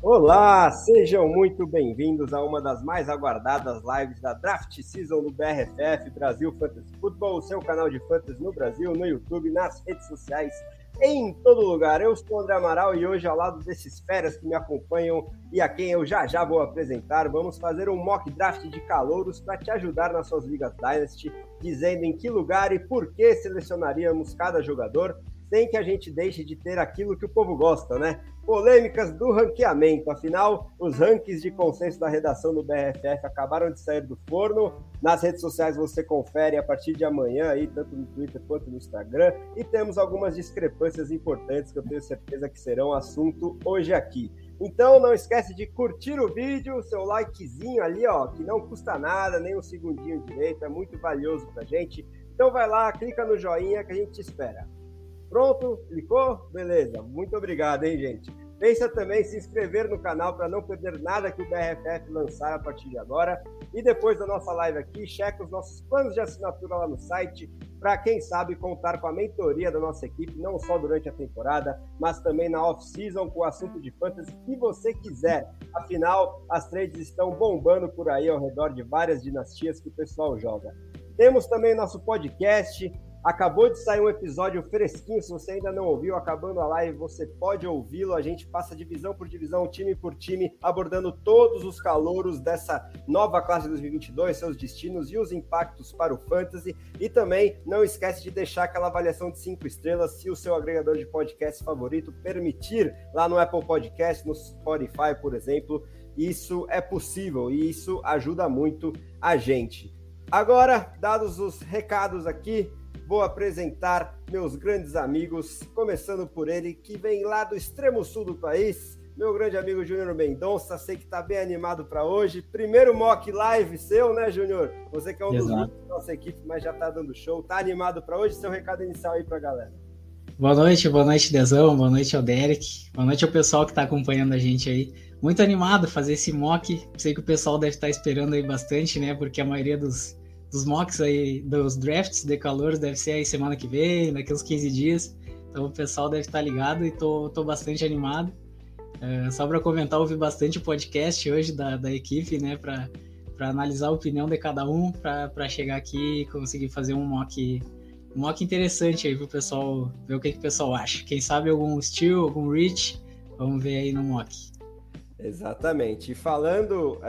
Olá, sejam muito bem-vindos a uma das mais aguardadas lives da Draft Season do BRFF, Brasil Fantasy Football, o seu canal de fantasy no Brasil, no YouTube, nas redes sociais, em todo lugar. Eu sou o André Amaral e hoje, ao lado desses feras que me acompanham e a quem eu já vou apresentar, vamos fazer um mock draft de calouros para te ajudar nas suas ligas Dynasty, dizendo em que lugar e por que selecionaríamos cada jogador, sem que a gente deixe de ter aquilo que o povo gosta, né? Polêmicas do ranqueamento. Afinal, os rankings de consenso da redação do BRFF acabaram de sair do forno. Nas redes sociais você confere a partir de amanhã, aí, tanto no Twitter quanto no Instagram. E temos algumas discrepâncias importantes que eu tenho certeza que serão assunto hoje aqui. Então não esquece de curtir o vídeo, seu likezinho ali, ó, que não custa nada, nem um segundinho direito, é muito valioso pra gente. Então vai lá, clica no joinha que a gente te espera. Pronto? Clicou? Beleza. Muito obrigado, hein, gente? Pensa também em se inscrever no canal para não perder nada que o BRFF lançar a partir de agora. E depois da nossa live aqui, checa os nossos planos de assinatura lá no site para, quem sabe, contar com a mentoria da nossa equipe, não só durante a temporada, mas também na off-season com o assunto de fantasy que você quiser. Afinal, as trades estão bombando por aí ao redor de várias dinastias que o pessoal joga. Temos também nosso podcast. Acabou de sair um episódio fresquinho, se você ainda não ouviu, acabando a live, você pode ouvi-lo. A gente passa divisão por divisão, time por time, abordando todos os calouros dessa nova classe de 2022, seus destinos e os impactos para o Fantasy. E também não esquece de deixar aquela avaliação de 5 estrelas, se o seu agregador de podcast favorito permitir, lá no Apple Podcast, no Spotify, por exemplo. Isso é possível e isso ajuda muito a gente. Agora, dados os recados aqui, vou apresentar meus grandes amigos, começando por ele, que vem lá do extremo sul do país, meu grande amigo Júnior Mendonça. Sei que está bem animado para hoje. Primeiro mock live seu, né, Júnior? Você que é um dos da nossa equipe, mas já está dando show. Tá animado para hoje? Seu recado inicial aí para a galera. Boa noite, Dezão, boa noite ao Derek, boa noite ao pessoal que está acompanhando a gente aí. Muito animado fazer esse mock. Sei que o pessoal deve estar esperando aí bastante, né, porque a maioria dos mocks aí, dos drafts de calouros deve ser aí semana que vem, daqui uns 15 dias. Então o pessoal deve estar ligado e tô bastante animado. Só para comentar, ouvi bastante o podcast hoje da equipe, né, para analisar a opinião de cada um, para chegar aqui e conseguir fazer um mock interessante aí pro pessoal ver o que o pessoal acha. Quem sabe algum steal, algum reach, vamos ver aí no mock. Exatamente. E falando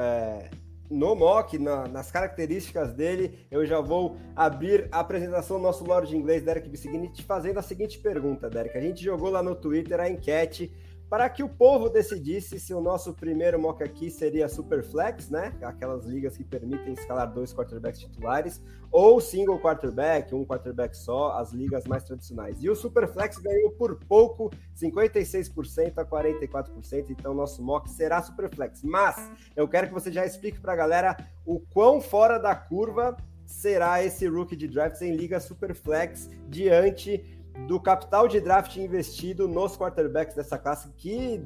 no mock, nas características dele, eu já vou abrir a apresentação do nosso Lorde de Inglês, Derek Bissigni, te fazendo a seguinte pergunta, Derek. A gente jogou lá no Twitter a enquete para que o povo decidisse se o nosso primeiro mock aqui seria Superflex, né? Aquelas ligas que permitem escalar 2 quarterbacks titulares, ou single quarterback, um quarterback só, as ligas mais tradicionais. E o Superflex ganhou por pouco, 56% a 44%, então nosso mock será Superflex. Mas eu quero que você já explique para a galera o quão fora da curva será esse rookie de drafts em liga Superflex diante do capital de draft investido nos quarterbacks dessa classe, que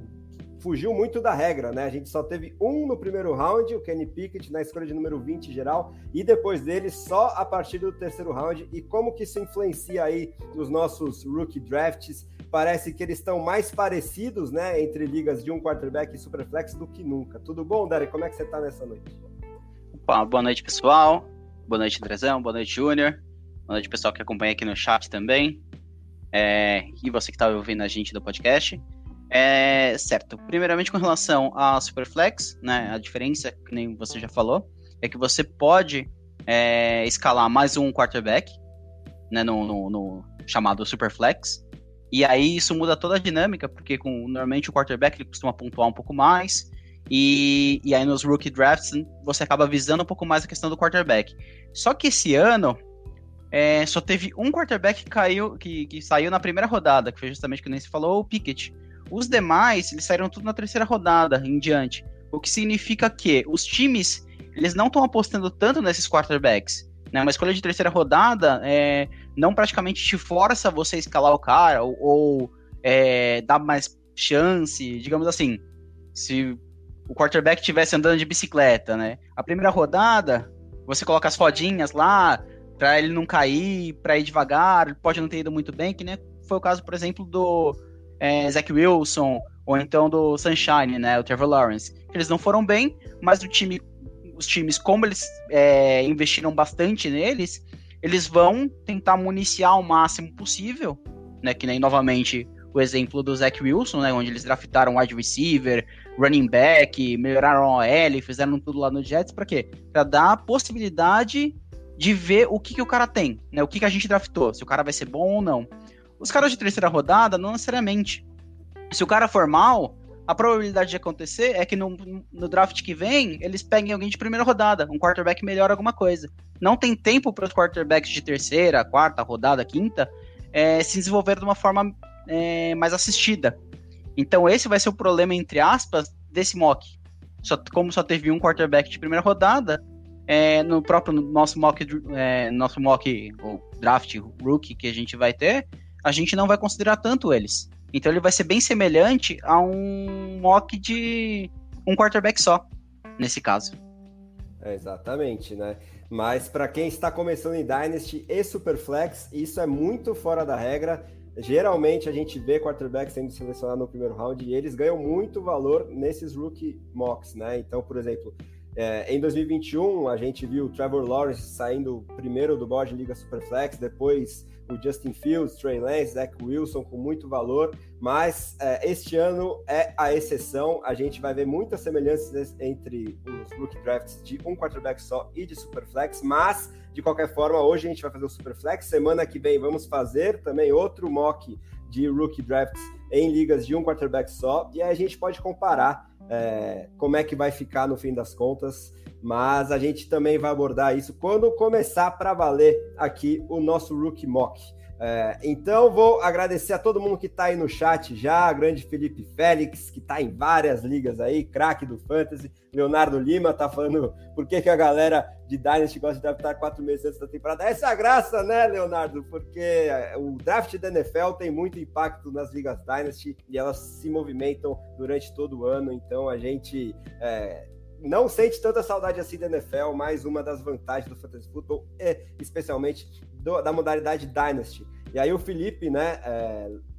fugiu muito da regra, né? A gente só teve um no primeiro round, o Kenny Pickett, na escolha de número 20 geral, e depois dele só a partir do terceiro round. E como que isso influencia aí nos nossos rookie drafts? Parece que eles estão mais parecidos, né, entre ligas de um quarterback e Superflex do que nunca. Tudo bom, Derek? Como é que você tá nessa noite? Opa, boa noite, pessoal. Boa noite, Andrezão. Boa noite, Júnior. Boa noite, pessoal que acompanha aqui no chat também. E você que está ouvindo a gente do podcast. Certo, primeiramente com relação a Superflex, né, a diferença, que nem você já falou, é que você pode escalar mais um quarterback, né, no chamado Superflex, e aí isso muda toda a dinâmica, porque normalmente o quarterback ele costuma pontuar um pouco mais, e aí nos rookie drafts você acaba visando um pouco mais a questão do quarterback. Só que esse ano só teve um quarterback que saiu na primeira rodada, que foi justamente o que nem se falou, o Pickett. Os demais, eles saíram tudo na terceira rodada em diante. O que significa que os times, eles não estão apostando tanto nesses quarterbacks. Né? Uma escolha de terceira rodada não praticamente te força você a escalar o cara, ou dá mais chance, digamos assim. Se o quarterback estivesse andando de bicicleta, né? A primeira rodada, você coloca as rodinhas lá, para ele não cair, para ir devagar, pode não ter ido muito bem, que nem foi o caso, por exemplo, do Zach Wilson, ou então do Sunshine, né, o Trevor Lawrence. Eles não foram bem, mas os times, como eles investiram bastante neles, eles vão tentar municiar o máximo possível, né, que nem novamente o exemplo do Zach Wilson, né, onde eles draftaram wide receiver, running back, melhoraram a OL, fizeram tudo lá no Jets, para quê? Para dar a possibilidade de ver o que o cara tem, né, o que a gente draftou, se o cara vai ser bom ou não. Os caras de terceira rodada, não necessariamente. Se o cara for mal, a probabilidade de acontecer é que no draft que vem, eles peguem alguém de primeira rodada, um quarterback melhor alguma coisa. Não tem tempo para os quarterbacks de terceira, quarta rodada, quinta, se desenvolver de uma forma mais assistida. Então esse vai ser o problema, entre aspas, desse mock. Como só teve um quarterback de primeira rodada, no próprio nosso mock ou draft rookie que a gente vai ter, a gente não vai considerar tanto eles. Então ele vai ser bem semelhante a um mock de um quarterback só, nesse caso. Exatamente, né? Mas para quem está começando em Dynasty e Superflex, isso é muito fora da regra. Geralmente a gente vê quarterbacks sendo selecionados no primeiro round e eles ganham muito valor nesses rookie mocks, né? Então, por exemplo, em 2021 a gente viu o Trevor Lawrence saindo primeiro do board de Liga Superflex, depois o Justin Fields, Trey Lance, Zach Wilson com muito valor, mas este ano é a exceção. A gente vai ver muitas semelhanças entre os rookie drafts de um quarterback só e de Superflex, mas de qualquer forma, hoje a gente vai fazer o Superflex, semana que vem vamos fazer também outro mock de rookie drafts em ligas de um quarterback só, e aí a gente pode comparar como é que vai ficar no fim das contas, mas a gente também vai abordar isso quando começar para valer aqui o nosso Rookie Mock. Então vou agradecer a todo mundo que está aí no chat já, grande Felipe Félix, que está em várias ligas aí, craque do Fantasy, Leonardo Lima tá falando por que a galera de Dynasty gosta de draftar 4 meses antes da temporada. Essa é a graça, né, Leonardo? Porque o draft da NFL tem muito impacto nas ligas Dynasty e elas se movimentam durante todo o ano, então a gente não sente tanta saudade assim da NFL, mais uma das vantagens do Fantasy Football, especialmente da modalidade Dynasty. E aí o Felipe, né,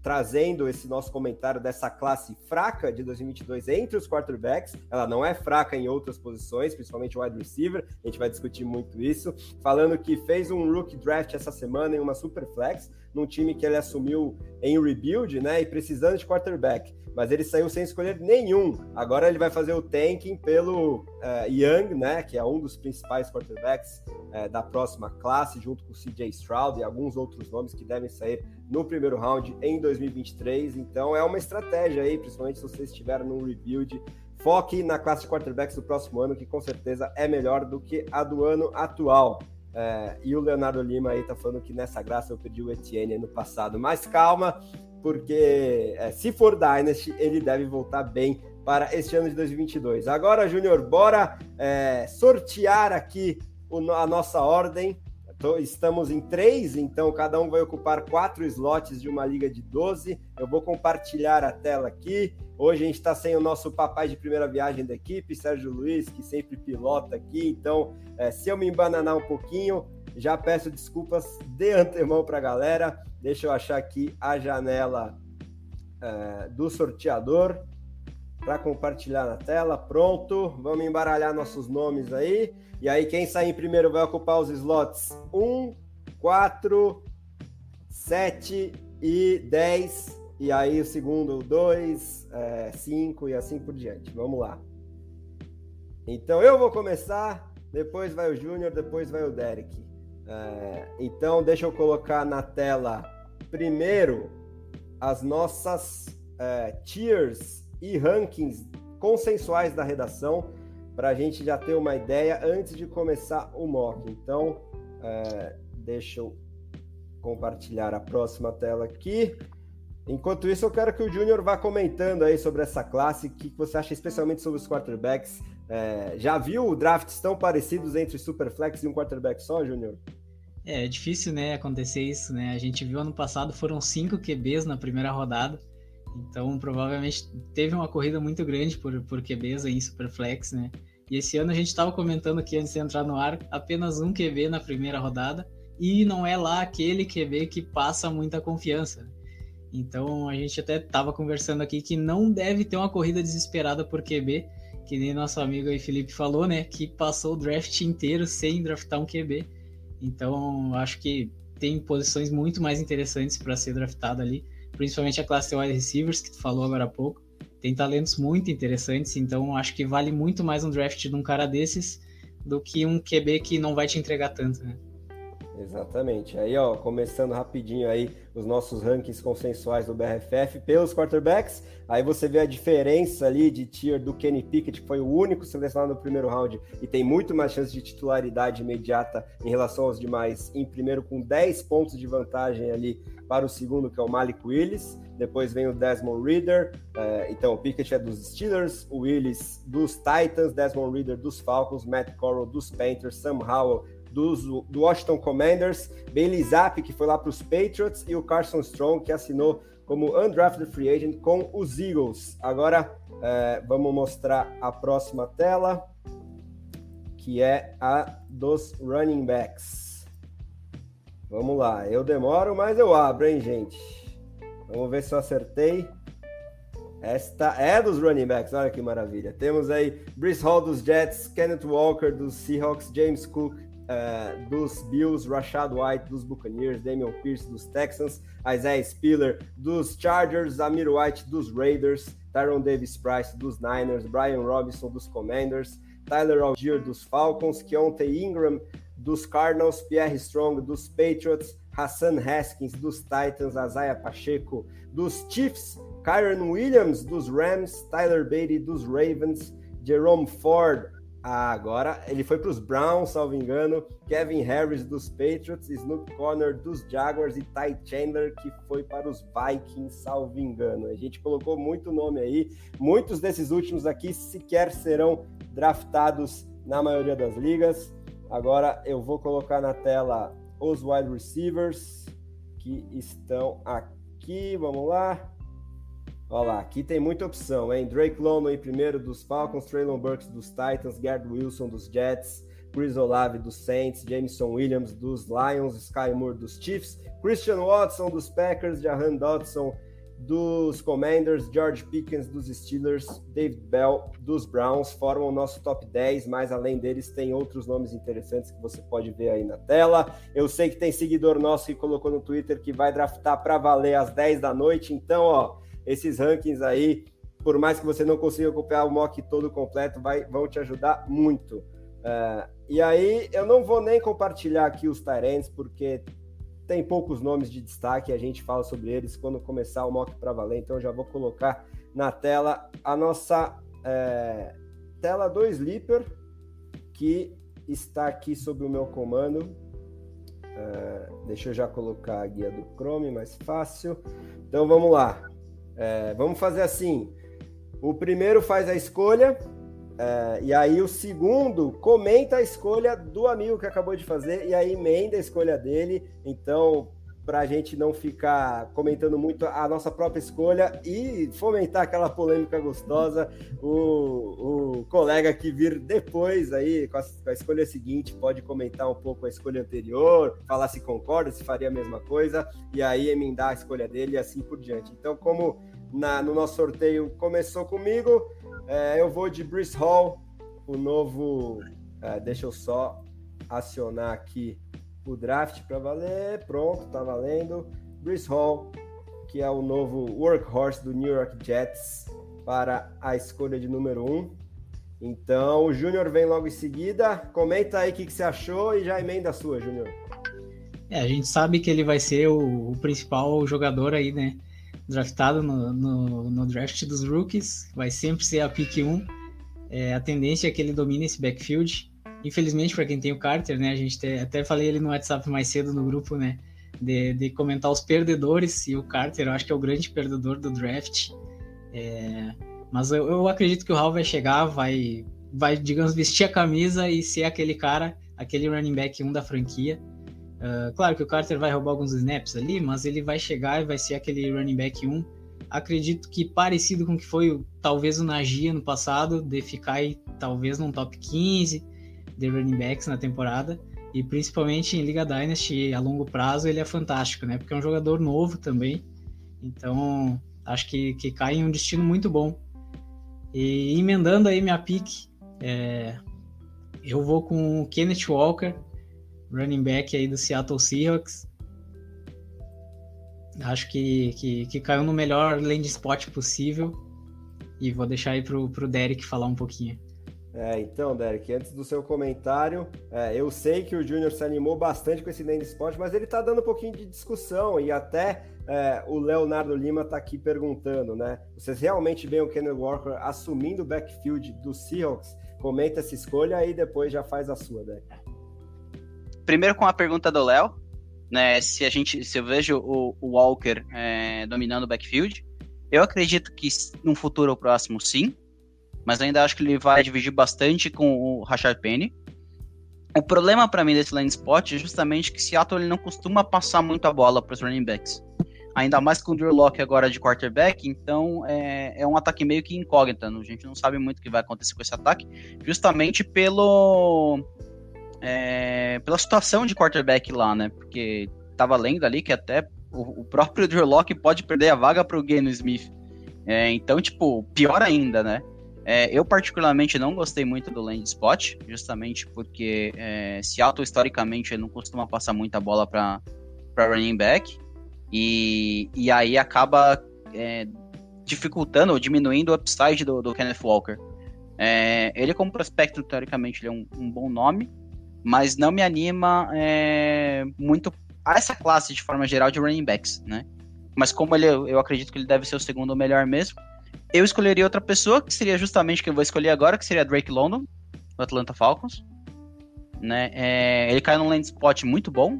trazendo esse nosso comentário dessa classe fraca de 2022 entre os quarterbacks, ela não é fraca em outras posições, principalmente o wide receiver, a gente vai discutir muito isso, falando que fez um rookie draft essa semana em uma Superflex, num time que ele assumiu em rebuild, né, e precisando de quarterback, mas ele saiu sem escolher nenhum. Agora ele vai fazer o tanking pelo Young, né, que é um dos principais quarterbacks da próxima classe, junto com o CJ Stroud e alguns outros nomes que devem sair no primeiro round em 2023. Então é uma estratégia aí, principalmente se você estiver num rebuild. Foque na classe de quarterbacks do próximo ano, que com certeza é melhor do que a do ano atual. E o Leonardo Lima aí tá falando que nessa graça eu perdi o Etienne no passado, mas calma, porque se for Dynasty, ele deve voltar bem para este ano de 2022. Agora, Júnior, bora sortear aqui a nossa ordem. Estamos em 3, então cada um vai ocupar 4 slots de uma liga de 12. Eu vou compartilhar a tela aqui. Hoje a gente está sem o nosso papai de primeira viagem da equipe, Sérgio Luiz, que sempre pilota aqui. Então, se eu me embananar um pouquinho, já peço desculpas de antemão para a galera. Deixa eu achar aqui a janela do sorteador para compartilhar na tela. Pronto, vamos embaralhar nossos nomes aí. E aí quem sair em primeiro vai ocupar os slots 1, 4, 7 e 10. E aí o segundo 2, 5 e assim por diante. Vamos lá. Então eu vou começar, depois vai o Júnior, depois vai o Derek. Então deixa eu colocar na tela primeiro as nossas tiers e rankings consensuais da redação, para a gente já ter uma ideia antes de começar o mock. Então, deixa eu compartilhar a próxima tela aqui. Enquanto isso, eu quero que o Júnior vá comentando aí sobre essa classe, o que você acha especialmente sobre os quarterbacks. Já viu drafts tão parecidos entre Superflex e um quarterback só, Júnior? É difícil, né, acontecer isso, né? A gente viu ano passado, foram 5 QBs na primeira rodada. Então, provavelmente teve uma corrida muito grande por QBs aí em Superflex, né? E esse ano a gente estava comentando aqui antes de entrar no ar, apenas um QB na primeira rodada, e não é lá aquele QB que passa muita confiança. Então a gente até estava conversando aqui que não deve ter uma corrida desesperada por QB, que nem nosso amigo aí Felipe falou, né? Que passou o draft inteiro sem draftar um QB. Então acho que tem posições muito mais interessantes para ser draftado ali, principalmente a classe de wide receivers que tu falou agora há pouco. Tem talentos muito interessantes, então acho que vale muito mais um draft de um cara desses do que um QB que não vai te entregar tanto, né? Exatamente. Aí, ó, começando rapidinho aí os nossos rankings consensuais do BRFF pelos quarterbacks. Aí você vê a diferença ali de tier do Kenny Pickett, que foi o único selecionado no primeiro round e tem muito mais chance de titularidade imediata em relação aos demais. Em primeiro, com 10 pontos de vantagem ali para o segundo, que é o Malik Willis. Depois vem o Desmond Ridder. Então, o Pickett é dos Steelers, o Willis dos Titans, Desmond Ridder dos Falcons, Matt Corral dos Panthers, Sam Howell do Washington Commanders, Bailey Zappi, que foi lá para os Patriots, e o Carson Strong, que assinou como undrafted free agent com os Eagles. Agora, vamos mostrar a próxima tela, que é a dos running backs. Vamos lá, eu demoro, mas eu abro, hein, gente? Vamos ver se eu acertei. Esta é dos running backs, olha que maravilha. Temos aí Breece Hall dos Jets, Kenneth Walker dos Seahawks, James Cook dos Bills, Rashad White dos Buccaneers, Damian Pierce dos Texans, Isaiah Spiller dos Chargers, Amir White dos Raiders, Tyron Davis-Price dos Niners, Brian Robinson dos Commanders, Tyler Algier dos Falcons, Keontae Ingram dos Cardinals, Pierre Strong dos Patriots, Hassan Haskins dos Titans, Isaiah Pacheco dos Chiefs, Kyren Williams dos Rams, Tyler Beatty dos Ravens, Jerome Ford, agora ele foi para os Browns, salvo engano, Kevin Harris dos Patriots, Snoop Conner dos Jaguars e Ty Chandler, que foi para os Vikings, salvo engano. A gente colocou muito nome aí, muitos desses últimos aqui sequer serão draftados na maioria das ligas. Agora eu vou colocar na tela os wide receivers que estão aqui, vamos lá. Olha lá, aqui tem muita opção, hein? Drake London em primeiro dos Falcons, Traylon Burks dos Titans, Garrett Wilson dos Jets, Chris Olave dos Saints, Jameson Williams dos Lions, Sky Moore dos Chiefs, Christian Watson dos Packers, Jahan Dodson dos Commanders, George Pickens dos Steelers, David Bell dos Browns, formam o nosso top 10, mas além deles tem outros nomes interessantes que você pode ver aí na tela. Eu sei que tem seguidor nosso que colocou no Twitter que vai draftar para valer às 10 da noite, então, ó, esses rankings aí, por mais que você não consiga acompanhar o mock todo completo, vão te ajudar muito. E aí, eu não vou nem compartilhar aqui os tight ends, porque tem poucos nomes de destaque, a gente fala sobre eles quando começar o mock para valer, então eu já vou colocar na tela a nossa tela do Sleeper, que está aqui sob o meu comando. Deixa eu já colocar a guia do Chrome, mais fácil. Então vamos lá. Vamos fazer assim, o primeiro faz a escolha, e aí o segundo comenta a escolha do amigo que acabou de fazer, e aí emenda a escolha dele. Então, para a gente não ficar comentando muito a nossa própria escolha e fomentar aquela polêmica gostosa, o colega que vir depois aí com a escolha seguinte pode comentar um pouco a escolha anterior, falar se concorda, se faria a mesma coisa, e aí emendar a escolha dele e assim por diante. Então, como no nosso sorteio começou comigo, eu vou de Breece Hall, o novo... deixa eu só acionar aqui o draft para valer. Pronto, tá valendo. Breece Hall, que é o novo workhorse do New York Jets, para a escolha de número 1. Então, o Júnior vem logo em seguida. Comenta aí o que você achou e já emenda a sua, Júnior. A gente sabe que ele vai ser o principal jogador aí, né? Draftado no draft dos rookies. Vai sempre ser a pick 1. A tendência é que ele domine esse backfield. Infelizmente, para quem tem o Carter, né? A gente até falei ele no WhatsApp mais cedo no grupo, né? De comentar os perdedores, e o Carter eu acho que é o grande perdedor do draft. Mas eu acredito que o Hall vai chegar, vai, digamos, vestir a camisa e ser aquele cara, aquele running back 1 da franquia. Claro que o Carter vai roubar alguns snaps ali, mas ele vai chegar e vai ser aquele running back 1. Acredito que parecido com o que foi talvez o Najee no passado, de ficar aí talvez num top 15 de running backs na temporada, e principalmente em Liga Dynasty a longo prazo ele é fantástico, né? Porque é um jogador novo também, Então, acho que cai em um destino muito bom. E emendando aí minha pick, eu vou com o Kenneth Walker, running back aí do Seattle Seahawks. Acho que caiu no melhor landing spot possível. E vou deixar aí pro Derek falar um pouquinho. Então, Derek, antes do seu comentário, eu sei que o Júnior se animou bastante com esse landing spot, mas ele tá dando um pouquinho de discussão, e até o Leonardo Lima tá aqui perguntando, né? Vocês realmente veem o Kenneth Walker assumindo o backfield do Seahawks? Comenta essa escolha e depois já faz a sua, Derek. Primeiro com a pergunta do Léo, né? Se eu vejo o Walker dominando o backfield, eu acredito que num futuro próximo sim, mas ainda acho que ele vai dividir bastante com o Rashard Penny. O problema para mim desse landing spot é justamente que Seattle ele não costuma passar muito a bola para os running backs. Ainda mais com o Drew Lock agora de quarterback, então é um ataque meio que incógnito. A gente não sabe muito o que vai acontecer com esse ataque, justamente pela situação de quarterback lá, né? Porque tava lendo ali que até o próprio Drew Lock pode perder a vaga para o Geno Smith. Então, tipo, pior ainda, né? Eu particularmente não gostei muito do landing spot, justamente porque Seattle historicamente não costuma passar muita bola para running back, e aí acaba dificultando ou diminuindo o upside do Kenneth Walker. Ele como prospecto, teoricamente, ele é um bom nome, mas não me anima muito a essa classe de forma geral de running backs, né? Mas como eu acredito que ele deve ser o segundo melhor mesmo, eu escolheria outra pessoa, que seria justamente o que eu vou escolher agora, que seria Drake London, do Atlanta Falcons. Né? Ele caiu num landing spot muito bom.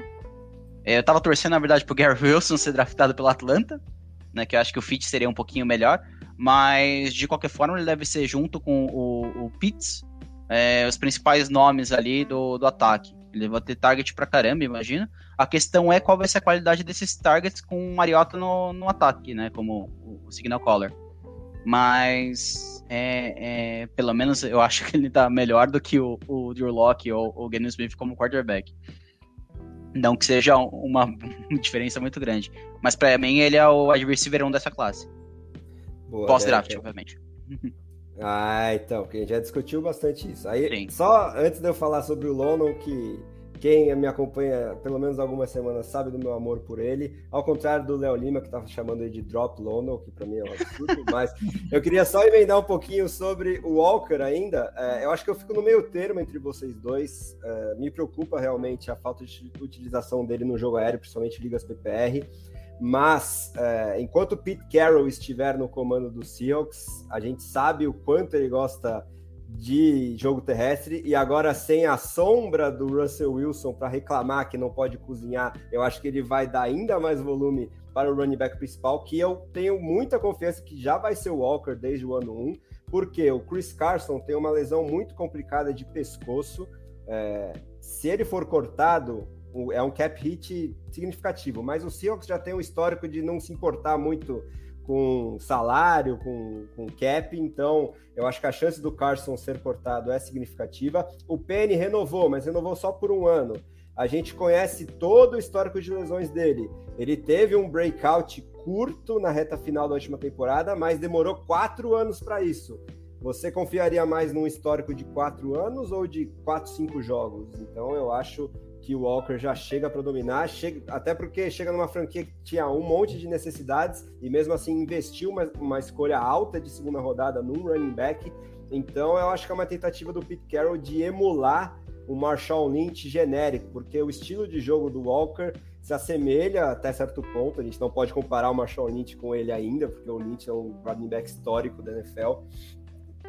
Eu tava torcendo, na verdade, pro Gary Wilson ser draftado pelo Atlanta, né? Que eu acho que o fit seria um pouquinho melhor. Mas, de qualquer forma, ele deve ser junto com o Pitts, os principais nomes ali do ataque. Ele vai ter target pra caramba, imagina. A questão é qual vai ser a qualidade desses targets com o Mariota no ataque, né? Como o signal caller. Mas pelo menos eu acho que ele tá melhor do que o Drew Lock ou o Geno Smith como quarterback. Não que seja uma diferença muito grande. Mas pra mim ele é o wide receiver 1 dessa classe. Pós-draft, obviamente. Então, que a gente já discutiu bastante isso. Aí, Sim. Só antes de eu falar sobre o London, que quem me acompanha pelo menos algumas semanas sabe do meu amor por ele, ao contrário do Léo Lima, que tava chamando ele de Drop London, que para mim é um absurdo, mas eu queria só emendar um pouquinho sobre o Walker ainda. Eu acho que eu fico no meio termo entre vocês dois. Me preocupa realmente a falta de utilização dele no jogo aéreo, principalmente ligas PPR, mas enquanto o Pete Carroll estiver no comando do Seahawks, a gente sabe o quanto ele gosta de jogo terrestre, e agora sem a sombra do Russell Wilson para reclamar que não pode cozinhar, eu acho que ele vai dar ainda mais volume para o running back principal, que eu tenho muita confiança que já vai ser o Walker desde o ano 1, porque o Chris Carson tem uma lesão muito complicada de pescoço. Se ele for cortado, é um cap hit significativo, mas o Seahawks já tem um histórico de não se importar muito com salário, com cap, então eu acho que a chance do Carson ser cortado é significativa. O Penny renovou, mas renovou só por um ano. A gente conhece todo o histórico de lesões dele. Ele teve um breakout curto na reta final da última temporada, mas demorou 4 anos para isso. Você confiaria mais num histórico de 4 anos ou de 4, 5 jogos? Então eu acho que o Walker já chega para dominar, até porque chega numa franquia que tinha um monte de necessidades e mesmo assim investiu uma escolha alta de segunda rodada num running back. Então eu acho que é uma tentativa do Pete Carroll de emular o Marshawn Lynch genérico, porque o estilo de jogo do Walker se assemelha até certo ponto. A gente não pode comparar o Marshawn Lynch com ele ainda, porque o Lynch é um running back histórico da NFL,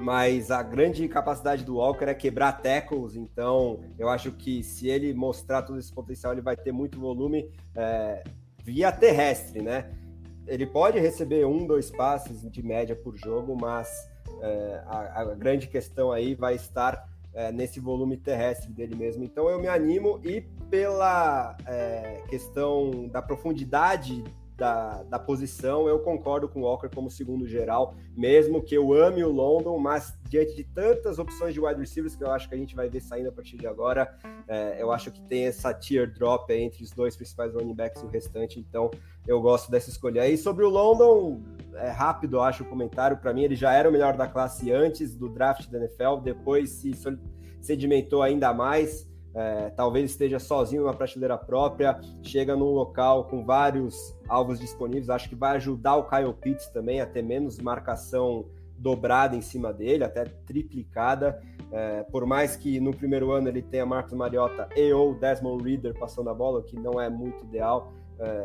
mas a grande capacidade do Walker é quebrar tackles, então eu acho que se ele mostrar todo esse potencial, ele vai ter muito volume via terrestre, né? Ele pode receber 1, 2 passes de média por jogo, mas a grande questão aí vai estar nesse volume terrestre dele mesmo. Então eu me animo, e pela questão da profundidade da posição, eu concordo com o Walker como segundo geral, mesmo que eu ame o London, mas diante de tantas opções de wide receivers que eu acho que a gente vai ver saindo a partir de agora, eu acho que tem essa teardrop aí entre os dois principais running backs e o restante, então eu gosto dessa escolha aí. Sobre o London, rápido, eu acho o comentário, para mim ele já era o melhor da classe antes do draft da NFL, depois se sedimentou ainda mais, talvez esteja sozinho numa prateleira própria, chega num local com vários alvos disponíveis, acho que vai ajudar o Kyle Pitts também a ter menos marcação dobrada em cima dele, até triplicada, por mais que no primeiro ano ele tenha Marcus Mariota e ou Desmond Ridder passando a bola, o que não é muito ideal,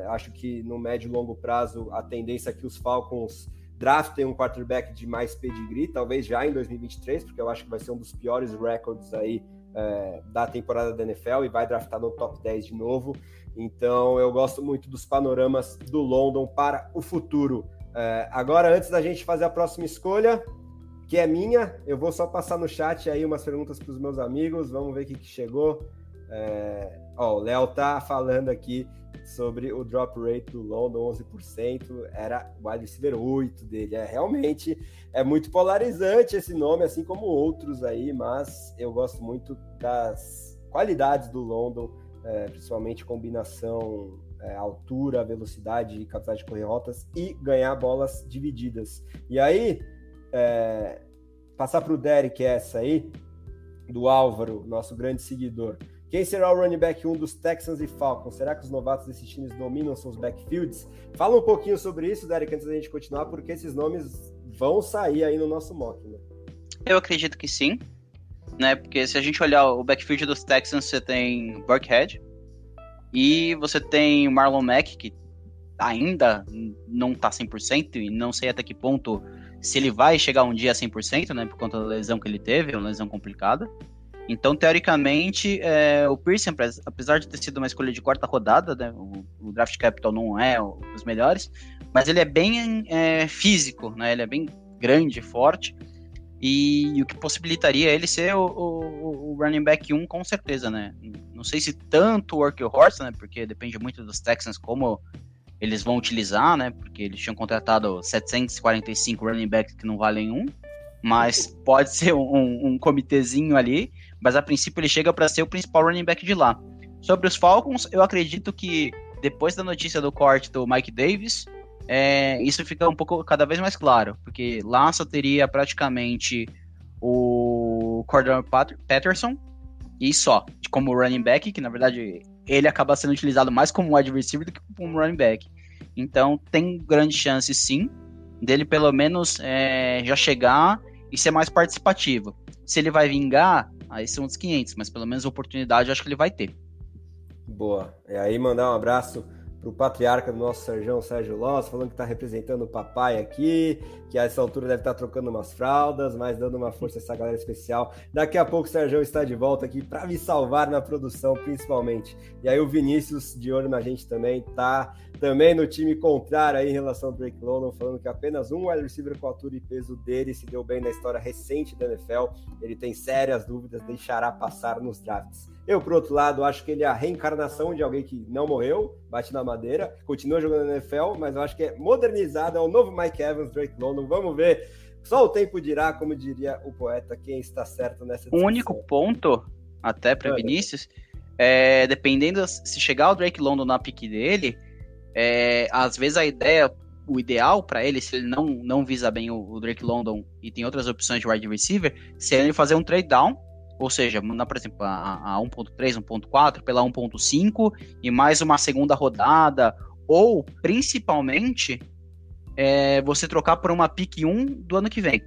acho que no médio e longo prazo a tendência é que os Falcons draftem um quarterback de mais pedigree, talvez já em 2023, porque eu acho que vai ser um dos piores records aí da temporada da NFL e vai draftar no top 10 de novo. Então eu gosto muito dos panoramas do London para o futuro. Agora, antes da gente fazer a próxima escolha, que é minha, eu vou só passar no chat aí umas perguntas para os meus amigos, vamos ver o que chegou. O Léo tá falando aqui sobre o drop rate do London, 11%, era o wide receiver 8 dele. Realmente é muito polarizante esse nome, assim como outros aí, mas eu gosto muito das qualidades do London, principalmente combinação altura, velocidade, capacidade de correr rotas e ganhar bolas divididas. E aí, passar para o Derek essa aí, do Álvaro, nosso grande seguidor. Quem será o running back 1 dos Texans e Falcons? Será que os novatos desses times dominam seus backfields? Fala um pouquinho sobre isso, Derek, antes da gente continuar, porque esses nomes vão sair aí no nosso mock, né? Eu acredito que sim, né? Porque se a gente olhar o backfield dos Texans, você tem Burkhead e você tem o Marlon Mack, que ainda não tá 100% e não sei até que ponto se ele vai chegar um dia a 100%, né? Por conta da lesão que ele teve, uma lesão complicada. Então, teoricamente, o Pearson, apesar de ter sido uma escolha de quarta rodada, né, o draft capital não é os melhores, mas ele é bem físico, né, ele é bem grande, forte, e o que possibilitaria ele ser o running back 1 com certeza, né? Não sei se tanto o workhorse, né, porque depende muito dos Texans como eles vão utilizar, né, porque eles tinham contratado 745 running backs que não valem um, mas pode ser um comitêzinho ali, mas a princípio ele chega para ser o principal running back de lá. Sobre os Falcons, eu acredito que depois da notícia do corte do Mike Davis, isso fica um pouco cada vez mais claro, porque lá só teria praticamente o Cordell Patterson e só, como running back, que na verdade ele acaba sendo utilizado mais como wide receiver do que como running back. Então tem grande chance sim dele pelo menos já chegar e ser mais participativo. Se ele vai vingar, aí são uns 500, mas pelo menos a oportunidade eu acho que ele vai ter. Boa. E aí mandar um abraço pro patriarca do nosso Sérgio Loss, falando que tá representando o papai aqui, que a essa altura deve estar trocando umas fraldas, mas dando uma força a essa galera especial. Daqui a pouco o Sérgio está de volta aqui para me salvar na produção, principalmente. E aí o Vinícius, de olho na gente também, tá também no time contrário aí em relação ao Drake London, falando que apenas um wide receiver com altura e peso dele se deu bem na história recente da NFL. Ele tem sérias dúvidas, deixará passar nos drafts. Eu, por outro lado, acho que ele é a reencarnação de alguém que não morreu, bate na madeira, continua jogando na NFL, mas eu acho que é modernizado, é o novo Mike Evans, Drake London. Vamos ver, só o tempo dirá, como diria o poeta, quem está certo nessa discussão. O único ponto, até para Vinícius, dependendo se chegar o Drake London na pique dele, às vezes o ideal para ele, se ele não visa bem o Drake London e tem outras opções de wide receiver, seria ele fazer um trade down, ou seja, mandar, por exemplo, a 1.3, 1.4 pela 1.5 e mais uma segunda rodada, ou principalmente você trocar por uma pick 1 do ano que vem.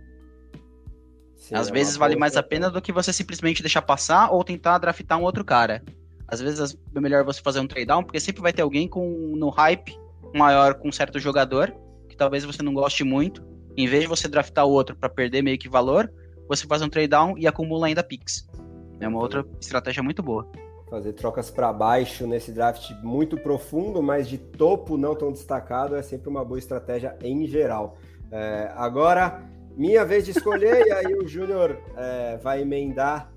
Sim, às vezes vale mais a pena do que você simplesmente deixar passar ou tentar draftar um outro cara. Às vezes é melhor você fazer um trade down, porque sempre vai ter alguém no hype maior com um certo jogador, que talvez você não goste muito. Em vez de você draftar o outro para perder meio que valor, você faz um trade down e acumula ainda picks. É uma outra estratégia muito boa. Fazer trocas para baixo nesse draft muito profundo, mas de topo não tão destacado, é sempre uma boa estratégia em geral. Agora, minha vez de escolher, e aí o Júnior vai emendar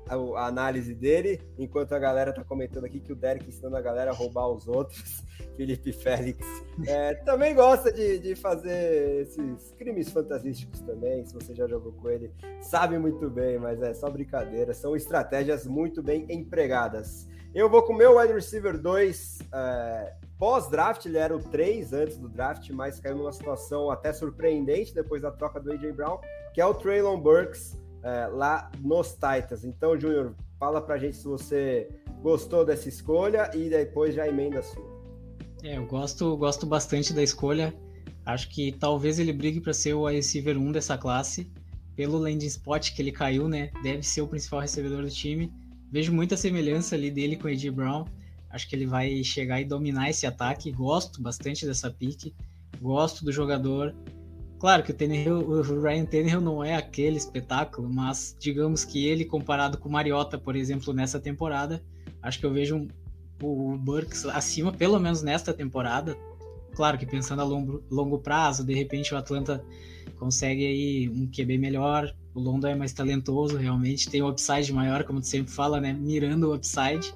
a análise dele, enquanto a galera tá comentando aqui que o Derek ensinando a galera a roubar os outros. Felipe Félix também gosta de fazer esses crimes fantasísticos também. Se você já jogou com ele, sabe muito bem, mas é só brincadeira. São estratégias muito bem empregadas. Eu vou com o meu wide receiver 2 pós-draft. Ele era o 3 antes do draft, mas caiu numa situação até surpreendente depois da troca do A.J. Brown, que é o Treylon Burks, lá nos Titans. Então, Júnior, fala pra gente se você gostou dessa escolha e depois já emenda a sua. Eu gosto bastante da escolha. Acho que talvez ele brigue para ser o wide receiver 1 dessa classe. Pelo landing spot que ele caiu, né? Deve ser o principal recebedor do time. Vejo muita semelhança ali dele com o A.J. Brown. Acho que ele vai chegar e dominar esse ataque. Gosto bastante dessa pick. Gosto do jogador. Claro que o Ryan Tannehill não é aquele espetáculo, mas digamos que ele, comparado com o Mariota, por exemplo, nessa temporada, acho que eu vejo o Burks acima, pelo menos nesta temporada. Claro que pensando a longo prazo, de repente o Atlanta consegue aí um QB melhor, o London é mais talentoso, realmente tem um upside maior, como tu sempre fala, né, mirando o upside.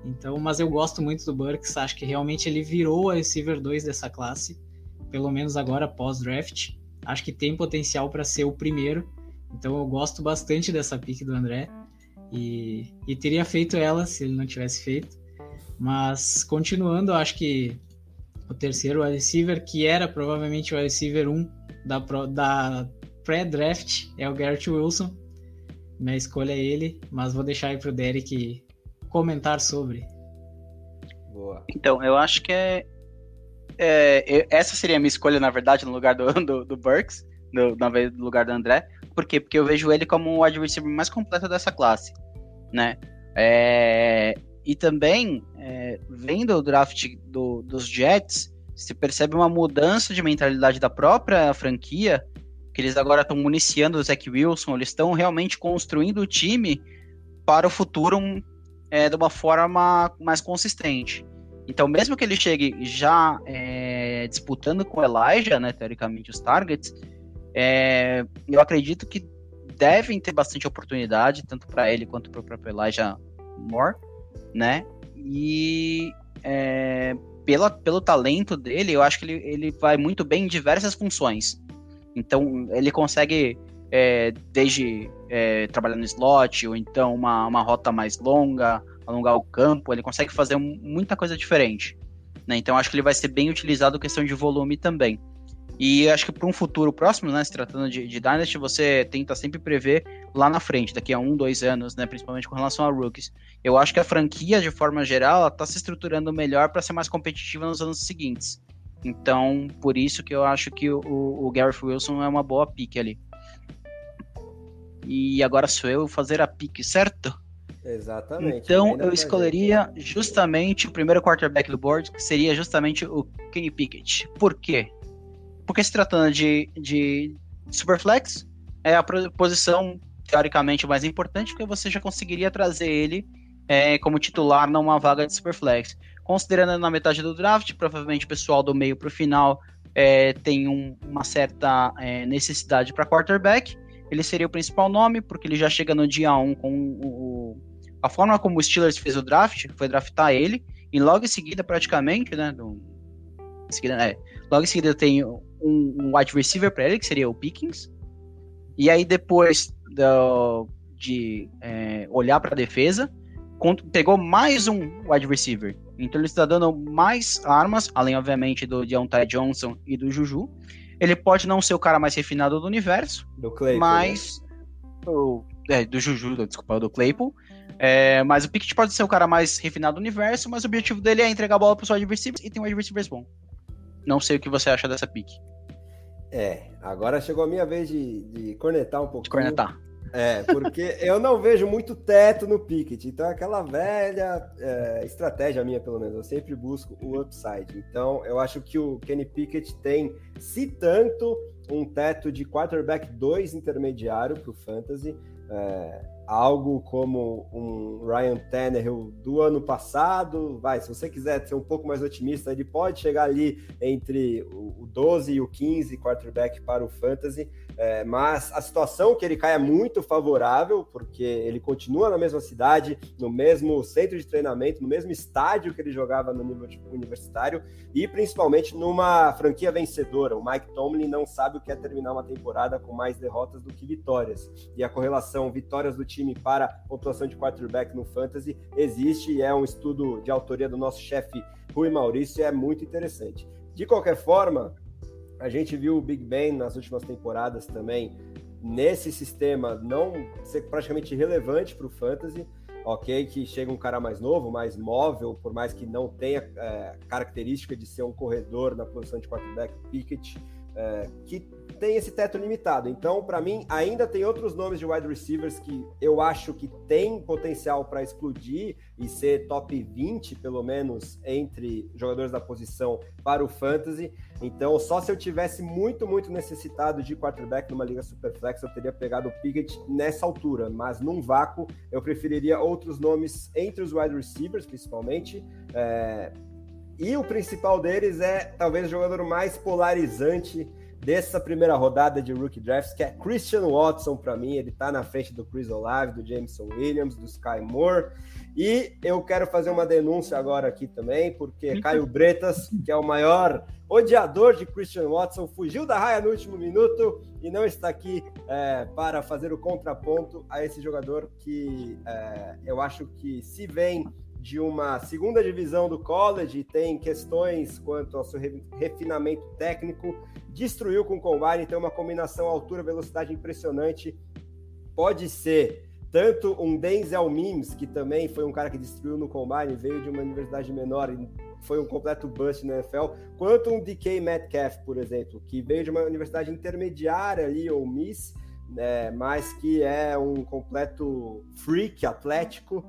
Então, mas eu gosto muito do Burks, acho que realmente ele virou a receiver 2 dessa classe, pelo menos agora pós-draft. Acho que tem potencial para ser o primeiro, então eu gosto bastante dessa pick do André e teria feito ela se ele não tivesse feito. Mas, continuando, acho que o terceiro wide receiver, que era provavelmente o wide receiver 1 da pré-draft, é o Garrett Wilson. Minha escolha é ele, mas vou deixar aí para o Derek comentar sobre. Boa. Então, eu acho que essa seria a minha escolha, na verdade, no lugar do Burks, no lugar do André. Por quê? Porque eu vejo ele como o wide receiver mais completo dessa classe, né? E também, vendo o draft dos Jets, se percebe uma mudança de mentalidade da própria franquia, que eles agora estão municiando o Zach Wilson, eles estão realmente construindo o time para o futuro de uma forma mais consistente. Então, mesmo que ele chegue já disputando com o Elijah, né, teoricamente, os targets, eu acredito que devem ter bastante oportunidade, tanto para ele quanto para o próprio Elijah Moore, né? E pelo talento dele, eu acho que ele vai muito bem em diversas funções. Então, ele consegue, desde trabalhar no slot, ou então uma rota mais longa, alongar o campo, ele consegue fazer muita coisa diferente, né? Então, acho que ele vai ser bem utilizado em questão de volume também. E acho que para um futuro próximo, né, se tratando de Dynasty, você tenta sempre prever lá na frente, daqui a 1-2 anos, né, principalmente com relação a rookies. Eu acho que a franquia, de forma geral, está se estruturando melhor para ser mais competitiva nos anos seguintes. Então, por isso que eu acho que o Garrett Wilson é uma boa pick ali. E agora sou eu fazer a pick, certo? Exatamente. Então, eu escolheria justamente o primeiro quarterback do board, que seria justamente o Kenny Pickett. Por quê? Porque se tratando de Superflex, é a posição teoricamente mais importante, porque você já conseguiria trazer ele como titular numa vaga de Superflex. Considerando na metade do draft, provavelmente o pessoal do meio para o final tem uma certa necessidade para quarterback. Ele seria o principal nome, porque ele já chega no dia 1 com a forma como o Steelers fez o draft, foi draftar ele, e logo em seguida, praticamente, né, logo em seguida tem um wide receiver para ele, que seria o Pickens, e aí depois de olhar para a defesa, pegou mais um wide receiver, então ele está dando mais armas, além obviamente do Deontay Johnson e do Juju. Ele pode não ser o cara mais refinado do universo, do Claypool, mas do Juju, desculpa, do Claypool, mas o Pickett pode ser o cara mais refinado do universo, mas o objetivo dele é entregar a bola para os wide receivers, e tem um wide receivers bom. Não sei o que você acha dessa pick. Agora chegou a minha vez de cornetar um pouquinho. De cornetar. Porque eu não vejo muito teto no Pickett. Então, é aquela velha estratégia minha, pelo menos. Eu sempre busco o upside. Então, eu acho que o Kenny Pickett tem, se tanto, um teto de quarterback 2 intermediário para o Fantasy. algo como um Ryan Tannehill do ano passado. Se você quiser ser um pouco mais otimista, ele pode chegar ali entre o 12 e o 15 quarterback para o Fantasy, mas a situação que ele cai é muito favorável, porque ele continua na mesma cidade, no mesmo centro de treinamento, no mesmo estádio que ele jogava no nível universitário, e principalmente numa franquia vencedora. O Mike Tomlin não sabe o que é terminar uma temporada com mais derrotas do que vitórias, e a correlação vitórias do time para pontuação de quarterback no Fantasy existe, e é um estudo de autoria do nosso chefe Rui Maurício, e é muito interessante. De qualquer forma, a gente viu o Big Ben nas últimas temporadas também, nesse sistema, não ser praticamente irrelevante para o Fantasy, ok? Que chega um cara mais novo, mais móvel, por mais que não tenha característica de ser um corredor na posição de quarterback, Pickett, que tem esse teto limitado. Então, para mim, ainda tem outros nomes de wide receivers que eu acho que tem potencial para explodir e ser top 20, pelo menos, entre jogadores da posição para o Fantasy. Então, só se eu tivesse muito, muito necessitado de quarterback numa liga Superflex, eu teria pegado o Pickett nessa altura, mas num vácuo, eu preferiria outros nomes entre os wide receivers, principalmente, e o principal deles é talvez o jogador mais polarizante dessa primeira rodada de Rookie Drafts, que é Christian Watson. Para mim, ele está na frente do Chris Olave, do Jameson Williams, do Sky Moore. E eu quero fazer uma denúncia agora aqui também, porque Caio Bretas, que é o maior odiador de Christian Watson, fugiu da raia no último minuto e não está aqui para fazer o contraponto a esse jogador que eu acho que se vem de uma segunda divisão do college e tem questões quanto ao seu refinamento técnico, destruiu com o combine, tem uma combinação altura-velocidade impressionante. Pode ser tanto um Denzel Mims, que também foi um cara que destruiu no combine, veio de uma universidade menor e foi um completo bust na NFL, quanto um DK Metcalf, por exemplo, que veio de uma universidade intermediária ali, ou Miss, mas que é um completo freak atlético,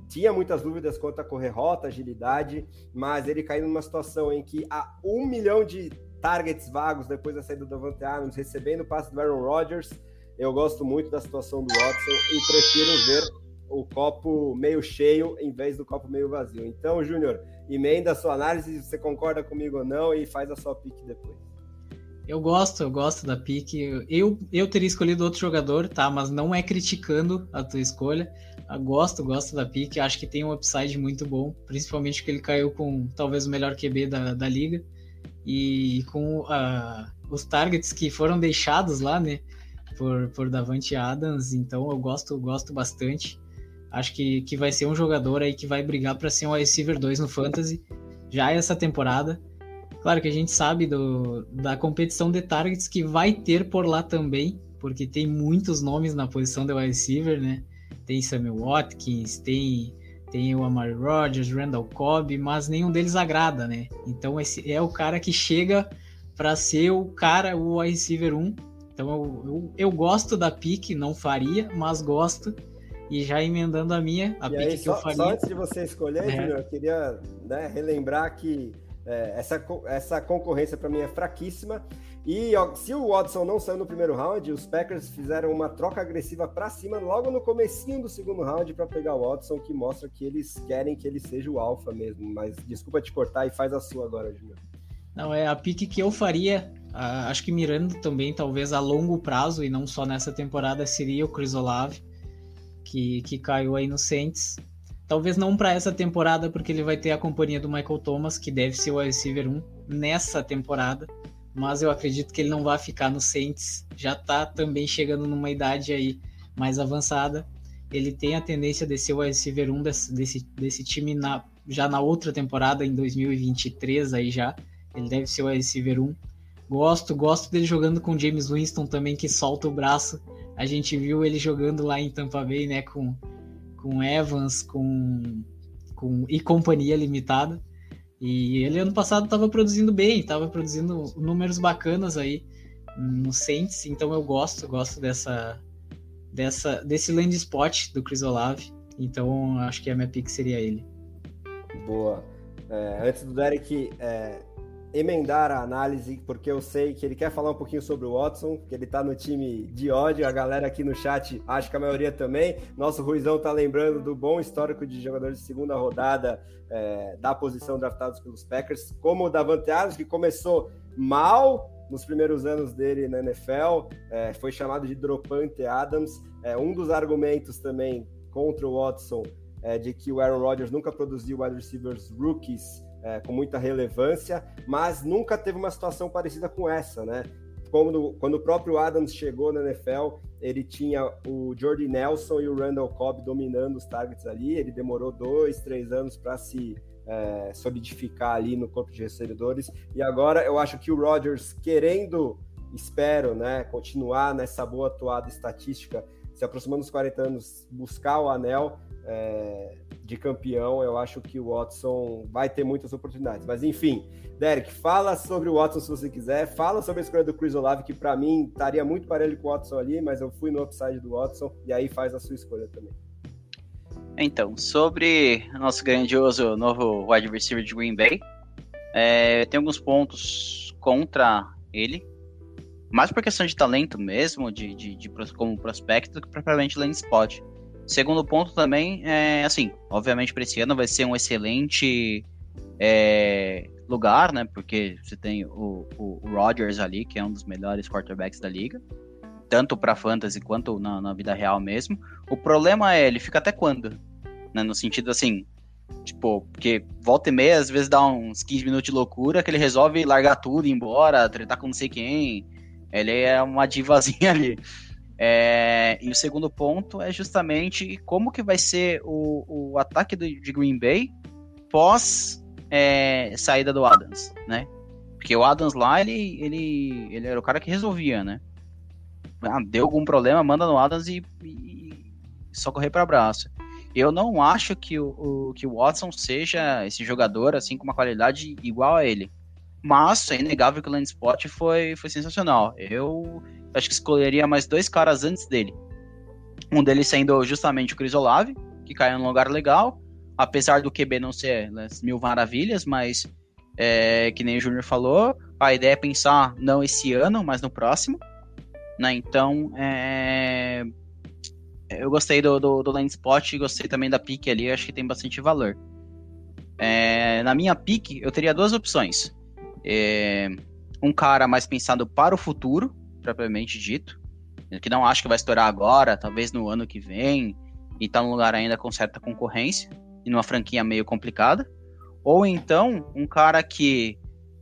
tinha muitas dúvidas quanto a correr rota, agilidade, mas ele caiu numa situação em que há 1 milhão de targets vagos depois da saída do Davante Adams, recebendo o passe do Aaron Rodgers. Eu gosto muito da situação do Watson e prefiro ver o copo meio cheio em vez do copo meio vazio. Então, Júnior, emenda a sua análise, se você concorda comigo ou não, e faz a sua pick depois. Eu gosto da pick. Eu teria escolhido outro jogador, tá? Mas não é criticando a tua escolha. Eu gosto da pick. Acho que tem um upside muito bom, principalmente porque ele caiu com talvez o melhor QB da liga e com os targets que foram deixados lá, né? Por Davante Adams. Então eu gosto bastante. Acho que vai ser um jogador aí que vai brigar para ser um receiver 2 no Fantasy já essa temporada. Claro que a gente sabe da competição de targets que vai ter por lá também, porque tem muitos nomes na posição de wide receiver, né? Tem Sammy Watkins, tem o Amari Rodgers, Randall Cobb, mas nenhum deles agrada, né? Então esse é o cara que chega para ser o wide receiver 1. Então eu gosto da pick, não faria, mas gosto. E já emendando a pick aí, que eu faria... Só antes de você escolher, Júnior, eu queria relembrar que essa concorrência para mim é fraquíssima. E se o Watson não saiu no primeiro round, os Packers fizeram uma troca agressiva para cima logo no comecinho do segundo round para pegar o Watson, que mostra que eles querem que ele seja o alfa mesmo. Mas desculpa te cortar e faz a sua agora, Júnior. Não, é a pick que eu faria, acho que mirando também talvez a longo prazo e não só nessa temporada, seria o Chris Olave, que caiu aí no Saints. Talvez não para essa temporada, porque ele vai ter a companhia do Michael Thomas, que deve ser o receiver 1 nessa temporada, mas eu acredito que ele não vai ficar no Saints, já está também chegando numa idade aí mais avançada. Ele tem a tendência de ser o receiver 1 desse time já na outra temporada, em 2023 aí já, ele deve ser o receiver 1. Gosto dele jogando com James Winston também, que solta o braço. A gente viu ele jogando lá em Tampa Bay, né, com Evans e companhia limitada. E ele ano passado estava produzindo bem, estava produzindo números bacanas aí no Saints. Então eu gosto desse land spot do Chris Olave. Então acho que a minha pick seria ele. Boa. Antes do Derek emendar a análise, porque eu sei que ele quer falar um pouquinho sobre o Watson, que ele tá no time de ódio, a galera aqui no chat, acho que a maioria também. Nosso Ruizão tá lembrando do bom histórico de jogadores de segunda rodada da posição draftados pelos Packers, como o Davante Adams, que começou mal nos primeiros anos dele na NFL, foi chamado de Dropante Adams. Um dos argumentos também contra o Watson de que o Aaron Rodgers nunca produziu wide receivers rookies com muita relevância, mas nunca teve uma situação parecida com essa, né? Quando o próprio Adams chegou na NFL, ele tinha o Jordy Nelson e o Randall Cobb dominando os targets ali, ele demorou 2-3 anos para se solidificar ali no corpo de recebedores, e agora eu acho que o Rodgers, querendo, espero, né, continuar nessa boa toada estatística, se aproximando dos 40 anos, buscar o anel de campeão, eu acho que o Watson vai ter muitas oportunidades. Mas enfim, Derek, fala sobre o Watson se você quiser, fala sobre a escolha do Chris Olave, que para mim estaria muito parelho com o Watson ali, mas eu fui no upside do Watson, e aí faz a sua escolha também. Então, sobre o nosso grandioso novo wide receiver de Green Bay, tem alguns pontos contra ele, mais por questão de talento mesmo, como prospecto, do que propriamente landing spot. Segundo ponto também, assim, obviamente para esse ano vai ser um excelente lugar, né, porque você tem o Rodgers ali, que é um dos melhores quarterbacks da liga, tanto para fantasy quanto na vida real mesmo. O problema ele fica até quando? Né, no sentido assim, tipo, porque volta e meia, às vezes dá uns 15 minutos de loucura, que ele resolve largar tudo, ir embora, tretar com não sei quem, ele é uma divazinha ali. E o segundo ponto é justamente como que vai ser o ataque de Green Bay pós saída do Adams, né? Porque o Adams lá, ele era o cara que resolvia, né? Deu algum problema, manda no Adams e só correr para abraço. Eu não acho que o Watson seja esse jogador assim com uma qualidade igual a ele. Mas é inegável que o landing spot foi sensacional. Eu acho que escolheria mais 2 caras antes dele. Um deles sendo justamente o Chris Olave, que caiu num lugar legal, apesar do QB não ser mil maravilhas, mas que nem o Júnior falou, a ideia é pensar não esse ano, mas no próximo, né? Então, eu gostei do landing spot e gostei também da pick ali, acho que tem bastante valor. Na minha pick, eu teria 2 opções. Um cara mais pensado para o futuro, propriamente dito, que não acho que vai estourar agora, talvez no ano que vem, e tá num lugar ainda com certa concorrência, e numa franquia meio complicada. Ou então, um cara que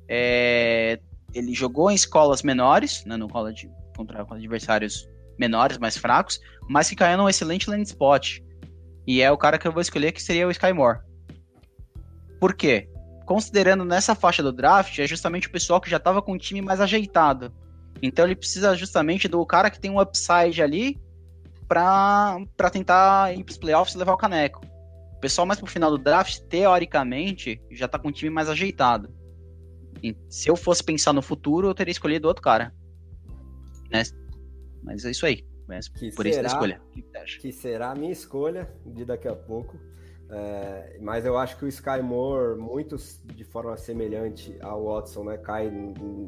ele jogou em escolas menores, né, no college, contra adversários menores, mais fracos, mas que caiu num excelente landing spot. E é o cara que eu vou escolher, que seria o Sky Moore. Por quê? Considerando nessa faixa do draft, é justamente o pessoal que já estava com o time mais ajeitado. Então ele precisa justamente do cara que tem um upside ali para tentar ir para os playoffs e levar o caneco. O pessoal mais pro final do draft, teoricamente, já tá com o time mais ajeitado. E se eu fosse pensar no futuro, eu teria escolhido outro cara. Né? Mas é isso aí. Por isso a escolha. Que será a minha escolha de daqui a pouco. Mas eu acho que o Sky Moore, muitos de forma semelhante ao Watson, né, cai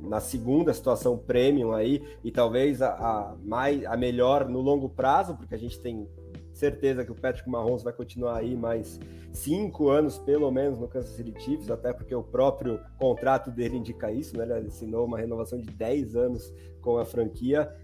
na segunda situação premium aí, e talvez a melhor no longo prazo, porque a gente tem certeza que o Patrick Mahomes vai continuar aí mais 5 anos, pelo menos, no Kansas City Chiefs, até porque o próprio contrato dele indica isso, né? Ele assinou uma renovação de 10 anos com a franquia.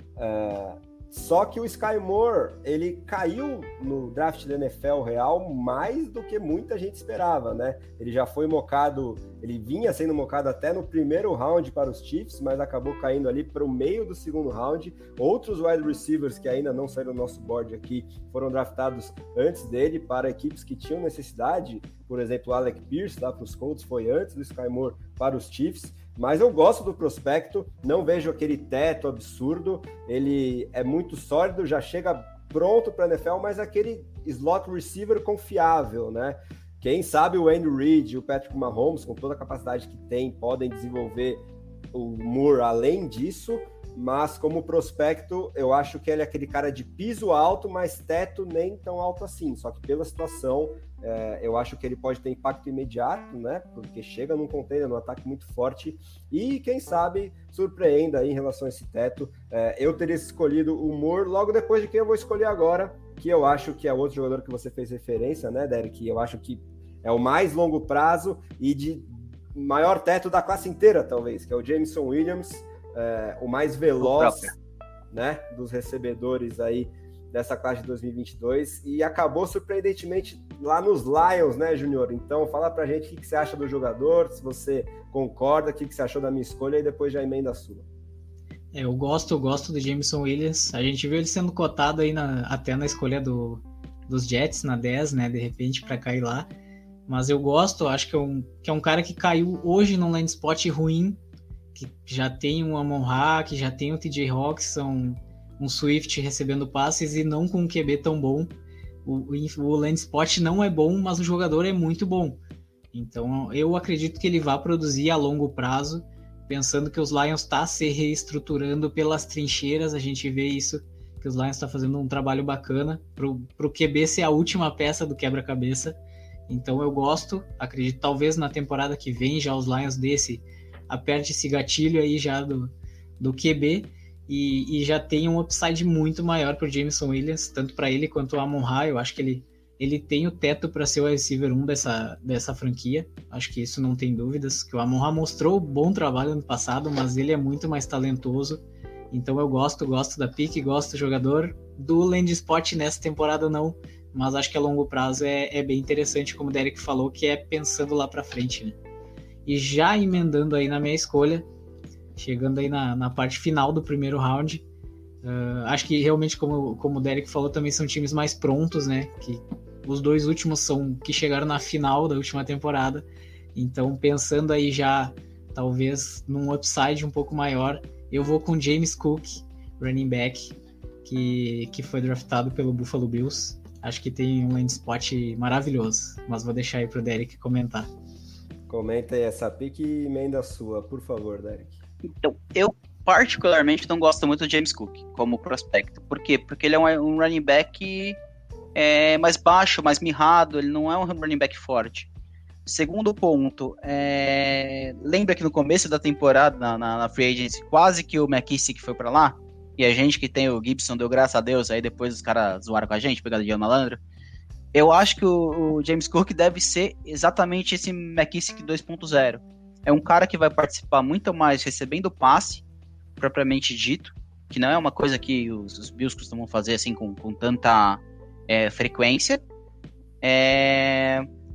Só que o Sky Moore, ele caiu no draft da NFL real mais do que muita gente esperava, né? Ele já foi mocado, ele vinha sendo mocado até no primeiro round para os Chiefs, mas acabou caindo ali para o meio do segundo round. Outros wide receivers que ainda não saíram do nosso board aqui foram draftados antes dele para equipes que tinham necessidade. Por exemplo, o Alec Pierce lá para os Colts foi antes do Sky Moore para os Chiefs. Mas eu gosto do prospecto, não vejo aquele teto absurdo, ele é muito sólido, já chega pronto para a NFL, mas aquele slot receiver confiável, né? Quem sabe o Andy Reid e o Patrick Mahomes, com toda a capacidade que tem, podem desenvolver o Moore além disso, mas como prospecto, eu acho que ele é aquele cara de piso alto, mas teto nem tão alto assim. Só que pela situação, eu acho que ele pode ter impacto imediato, né? Porque chega num container, num ataque muito forte e, quem sabe, surpreenda aí em relação a esse teto. Eu teria escolhido o Moore logo depois de quem eu vou escolher agora, que eu acho que é outro jogador que você fez referência, né, Derek? Eu acho que é o mais longo prazo e de maior teto da classe inteira, talvez, que é o Jameson Williams, o mais veloz, né, dos recebedores aí dessa classe de 2022, e acabou surpreendentemente lá nos Lions, né, Júnior? Então, fala pra gente o que você acha do jogador, se você concorda, o que você achou da minha escolha, e depois já emenda a sua. Eu gosto do Jameson Williams. A gente viu ele sendo cotado aí até na escolha dos Jets, na 10, né, de repente, para cair lá. Mas eu gosto, acho que é um cara que caiu hoje num land spot ruim, que já tem um Amon-Ra, que já tem o TJ Hawks, são um Swift recebendo passes e não com um QB tão bom. O land spot não é bom, mas o jogador é muito bom. Então eu acredito que ele vai produzir a longo prazo, pensando que os Lions está se reestruturando pelas trincheiras. A gente vê isso, que os Lions está fazendo um trabalho bacana pro QB ser a última peça do quebra-cabeça. Então eu gosto, acredito talvez na temporada que vem já os Lions aperte esse gatilho aí já do QB e já tem um upside muito maior para o Jameson Williams, tanto para ele quanto o Amon-Ra. Eu acho que ele tem o teto para ser o receiver 1 dessa franquia. Acho que isso não tem dúvidas, que o Amon-Ra mostrou bom trabalho no passado, mas ele é muito mais talentoso. Então eu gosto da pick, gosto do jogador. Do land spot nessa temporada não, mas acho que a longo prazo é bem interessante, como o Derek falou, que é pensando lá para frente, né? E já emendando aí na minha escolha, chegando aí na parte final do primeiro round, acho que realmente, como o Derek falou, também são times mais prontos, né? Que os dois últimos são que chegaram na final da última temporada. Então, pensando aí já, talvez, num upside um pouco maior, eu vou com James Cook, running back, que foi draftado pelo Buffalo Bills. Acho que tem um land spot maravilhoso, mas vou deixar aí pro Derek comentar. Comenta aí essa pick e emenda a sua, por favor, Derek. Então, eu particularmente não gosto muito do James Cook como prospecto. Por quê? Porque ele é um running back mais baixo, mais mirrado, ele não é um running back forte. Segundo ponto, lembra que no começo da temporada, na Free Agency, quase que o McKissick foi pra lá, e a gente que tem o Gibson deu graças a Deus, aí depois os caras zoaram com a gente, pegadinha malandro. Eu acho que o James Cook deve ser exatamente esse McKissick 2.0. É um cara que vai participar muito mais recebendo passe, propriamente dito, que não é uma coisa que os Bills costumam fazer assim com tanta frequência.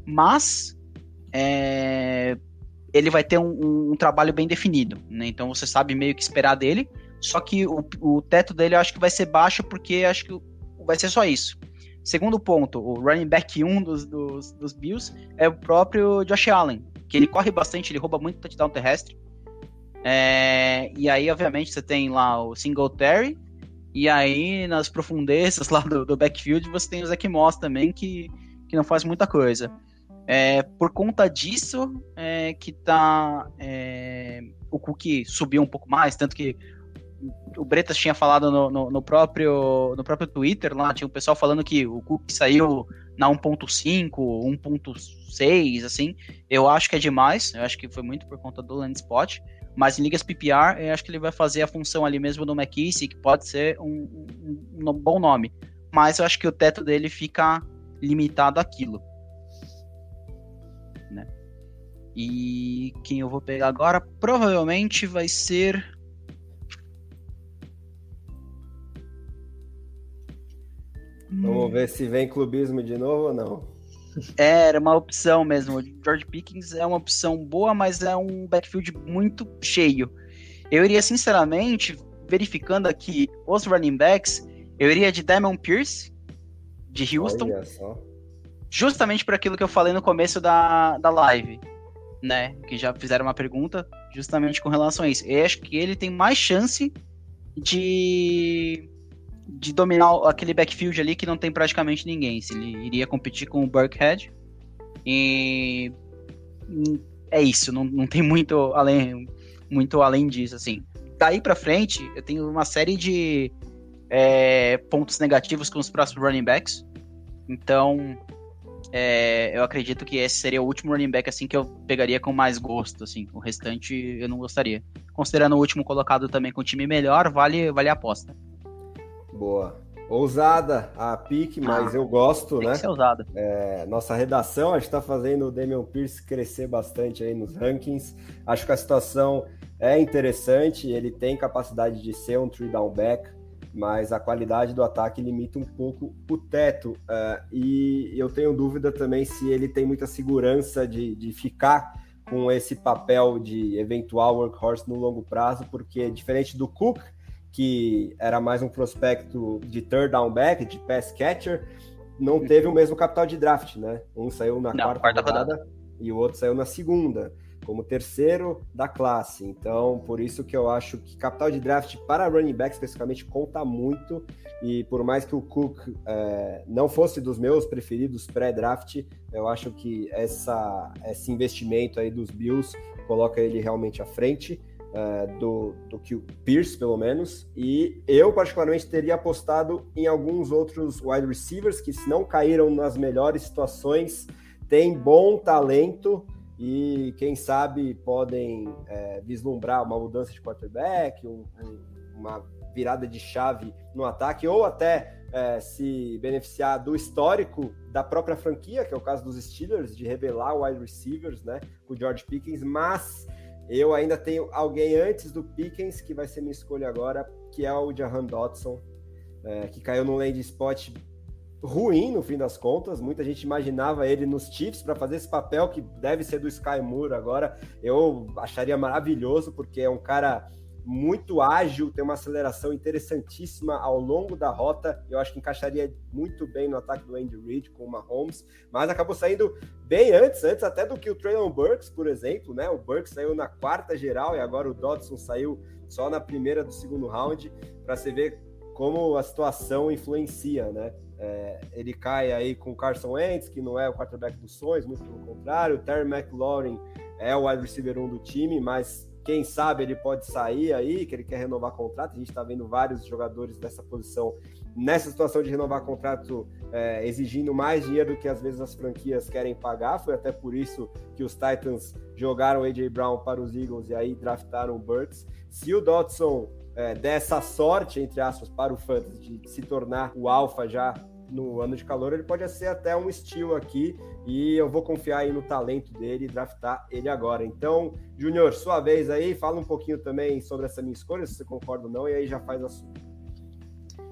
Mas ele vai ter um trabalho bem definido, né? Então você sabe meio que esperar dele, só que o teto dele eu acho que vai ser baixo, porque acho que vai ser só isso. Segundo ponto, o running back 1 dos Bills é o próprio Josh Allen, que ele corre bastante, ele rouba muito touchdown terrestre. E aí, obviamente, você tem lá o Singletary, e aí nas profundezas lá do backfield você tem o Zach Moss também, que não faz muita coisa. Por conta disso, que tá o Cook subiu um pouco mais, tanto que o Bretas tinha falado no próprio Twitter, lá tinha o pessoal falando que o Cook saiu na 1.5, 1.6, assim. Eu acho que é demais, eu acho que foi muito por conta do land spot, mas em ligas PPR, eu acho que ele vai fazer a função ali mesmo do McKissick, que pode ser um bom nome, mas eu acho que o teto dele fica limitado àquilo, né? E quem eu vou pegar agora provavelmente vai ser... Vamos ver se vem clubismo de novo ou não. Era uma opção mesmo. O George Pickens é uma opção boa, mas é um backfield muito cheio. Eu iria, sinceramente, verificando aqui os running backs, eu iria de Dameon Pierce, de Houston. Olha só. Justamente por aquilo que eu falei no começo da live, né? Que já fizeram uma pergunta justamente com relação a isso. Eu acho que ele tem mais chance de dominar aquele backfield ali que não tem praticamente ninguém. Se ele iria competir com o Burkhead. E é isso, não tem muito muito além disso, assim. Daí pra frente, eu tenho uma série de pontos negativos com os próximos running backs. Então, eu acredito que esse seria o último running back, assim, que eu pegaria com mais gosto, assim. O restante, eu não gostaria. Considerando o último colocado também com um time melhor, vale a aposta. Boa. Ousada a pique, mas eu gosto, tem né? Que ser ousada. Nossa redação, a gente está fazendo o Dameon Pierce crescer bastante aí nos rankings. Acho que a situação é interessante, ele tem capacidade de ser um three down back, mas a qualidade do ataque limita um pouco o teto. E eu tenho dúvida também se ele tem muita segurança de ficar com esse papel de eventual workhorse no longo prazo, porque diferente do Cook, que era mais um prospecto de third down back, de pass catcher, não teve o mesmo capital de draft, né? Um saiu na quarta rodada e o outro saiu na segunda, como terceiro da classe. Então, por isso que eu acho que capital de draft para running back especificamente conta muito, e por mais que o Cook não fosse dos meus preferidos pré-draft, eu acho que esse investimento aí dos Bills coloca ele realmente à frente do que o Pierce, pelo menos, e eu particularmente teria apostado em alguns outros wide receivers que, se não caíram nas melhores situações, têm bom talento e, quem sabe, podem vislumbrar uma mudança de quarterback, uma virada de chave no ataque, ou até se beneficiar do histórico da própria franquia, que é o caso dos Steelers, de revelar wide receivers, né, com o George Pickens, mas eu ainda tenho alguém antes do Pickens, que vai ser minha escolha agora, que é o Jahan Dotson, que caiu no landing spot ruim, no fim das contas. Muita gente imaginava ele nos Chiefs para fazer esse papel, que deve ser do Sky Moore agora. Eu acharia maravilhoso, porque é um cara muito ágil, tem uma aceleração interessantíssima ao longo da rota. Eu acho que encaixaria muito bem no ataque do Andy Reid com o Mahomes, mas acabou saindo bem antes até do que o Traylon Burks, por exemplo, né? O Burks saiu na quarta geral e agora o Dotson saiu só na primeira do segundo round, para você ver como a situação influencia, né? Ele cai aí com o Carson Wentz, que não é o quarterback dos sonhos, muito pelo contrário. O Terry McLaurin é o wide receiver 1 do time, mas quem sabe ele pode sair aí, que ele quer renovar contrato. A gente está vendo vários jogadores dessa posição nessa situação de renovar contrato, exigindo mais dinheiro do que às vezes as franquias querem pagar. Foi até por isso que os Titans jogaram o A.J. Brown para os Eagles e aí draftaram o Burks. Se o Dotson der essa sorte, entre aspas, para o Fantasy, de se tornar o alfa já no ano de calor, ele pode ser até um steal aqui, e eu vou confiar aí no talento dele e draftar ele agora. Então, Júnior, sua vez aí, fala um pouquinho também sobre essa minha escolha, se você concorda ou não, e aí já faz a sua.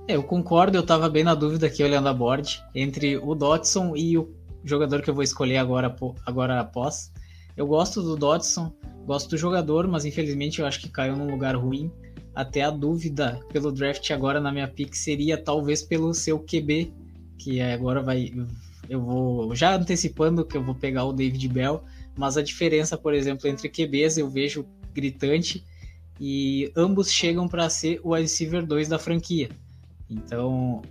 Eu concordo, eu tava bem na dúvida aqui olhando a board, entre o Dotson e o jogador que eu vou escolher agora após. Eu gosto do Dotson, gosto do jogador, mas infelizmente eu acho que caiu num lugar ruim. Até a dúvida pelo draft agora na minha pick seria talvez pelo seu QB, que agora eu vou já antecipando que eu vou pegar o David Bell, mas a diferença, por exemplo, entre QBs eu vejo gritante, e ambos chegam para ser o wide receiver 2 da franquia. Então,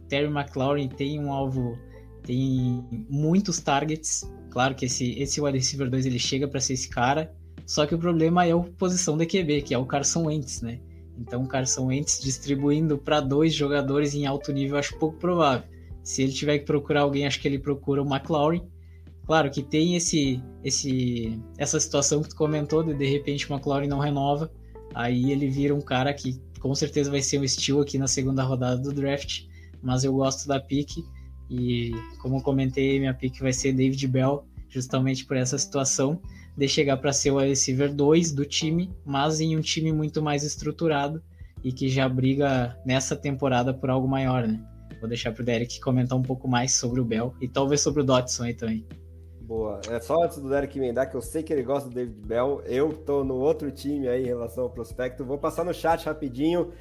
Terry McLaurin tem um alvo, tem muitos targets. Claro que esse wide receiver 2 ele chega para ser esse cara, só que o problema é a posição de QB, que é o Carson Wentz, né? Então, o Carson Wentz distribuindo para 2 jogadores em alto nível, eu acho pouco provável. Se ele tiver que procurar alguém, acho que ele procura o McLaurin. Claro que tem essa situação que tu comentou, de repente o McLaurin não renova, aí ele vira um cara que com certeza vai ser um steal aqui na segunda rodada do draft, mas eu gosto da pick, e como eu comentei, minha pick vai ser David Bell, justamente por essa situação de chegar para ser o receiver 2 do time, mas em um time muito mais estruturado e que já briga nessa temporada por algo maior, né? Vou deixar pro Derek comentar um pouco mais sobre o Bell e talvez sobre o Dotson aí também. Boa. Só antes do Derek emendar, que eu sei que ele gosta do David Bell, eu tô no outro time aí em relação ao prospecto. Vou passar no chat rapidinho,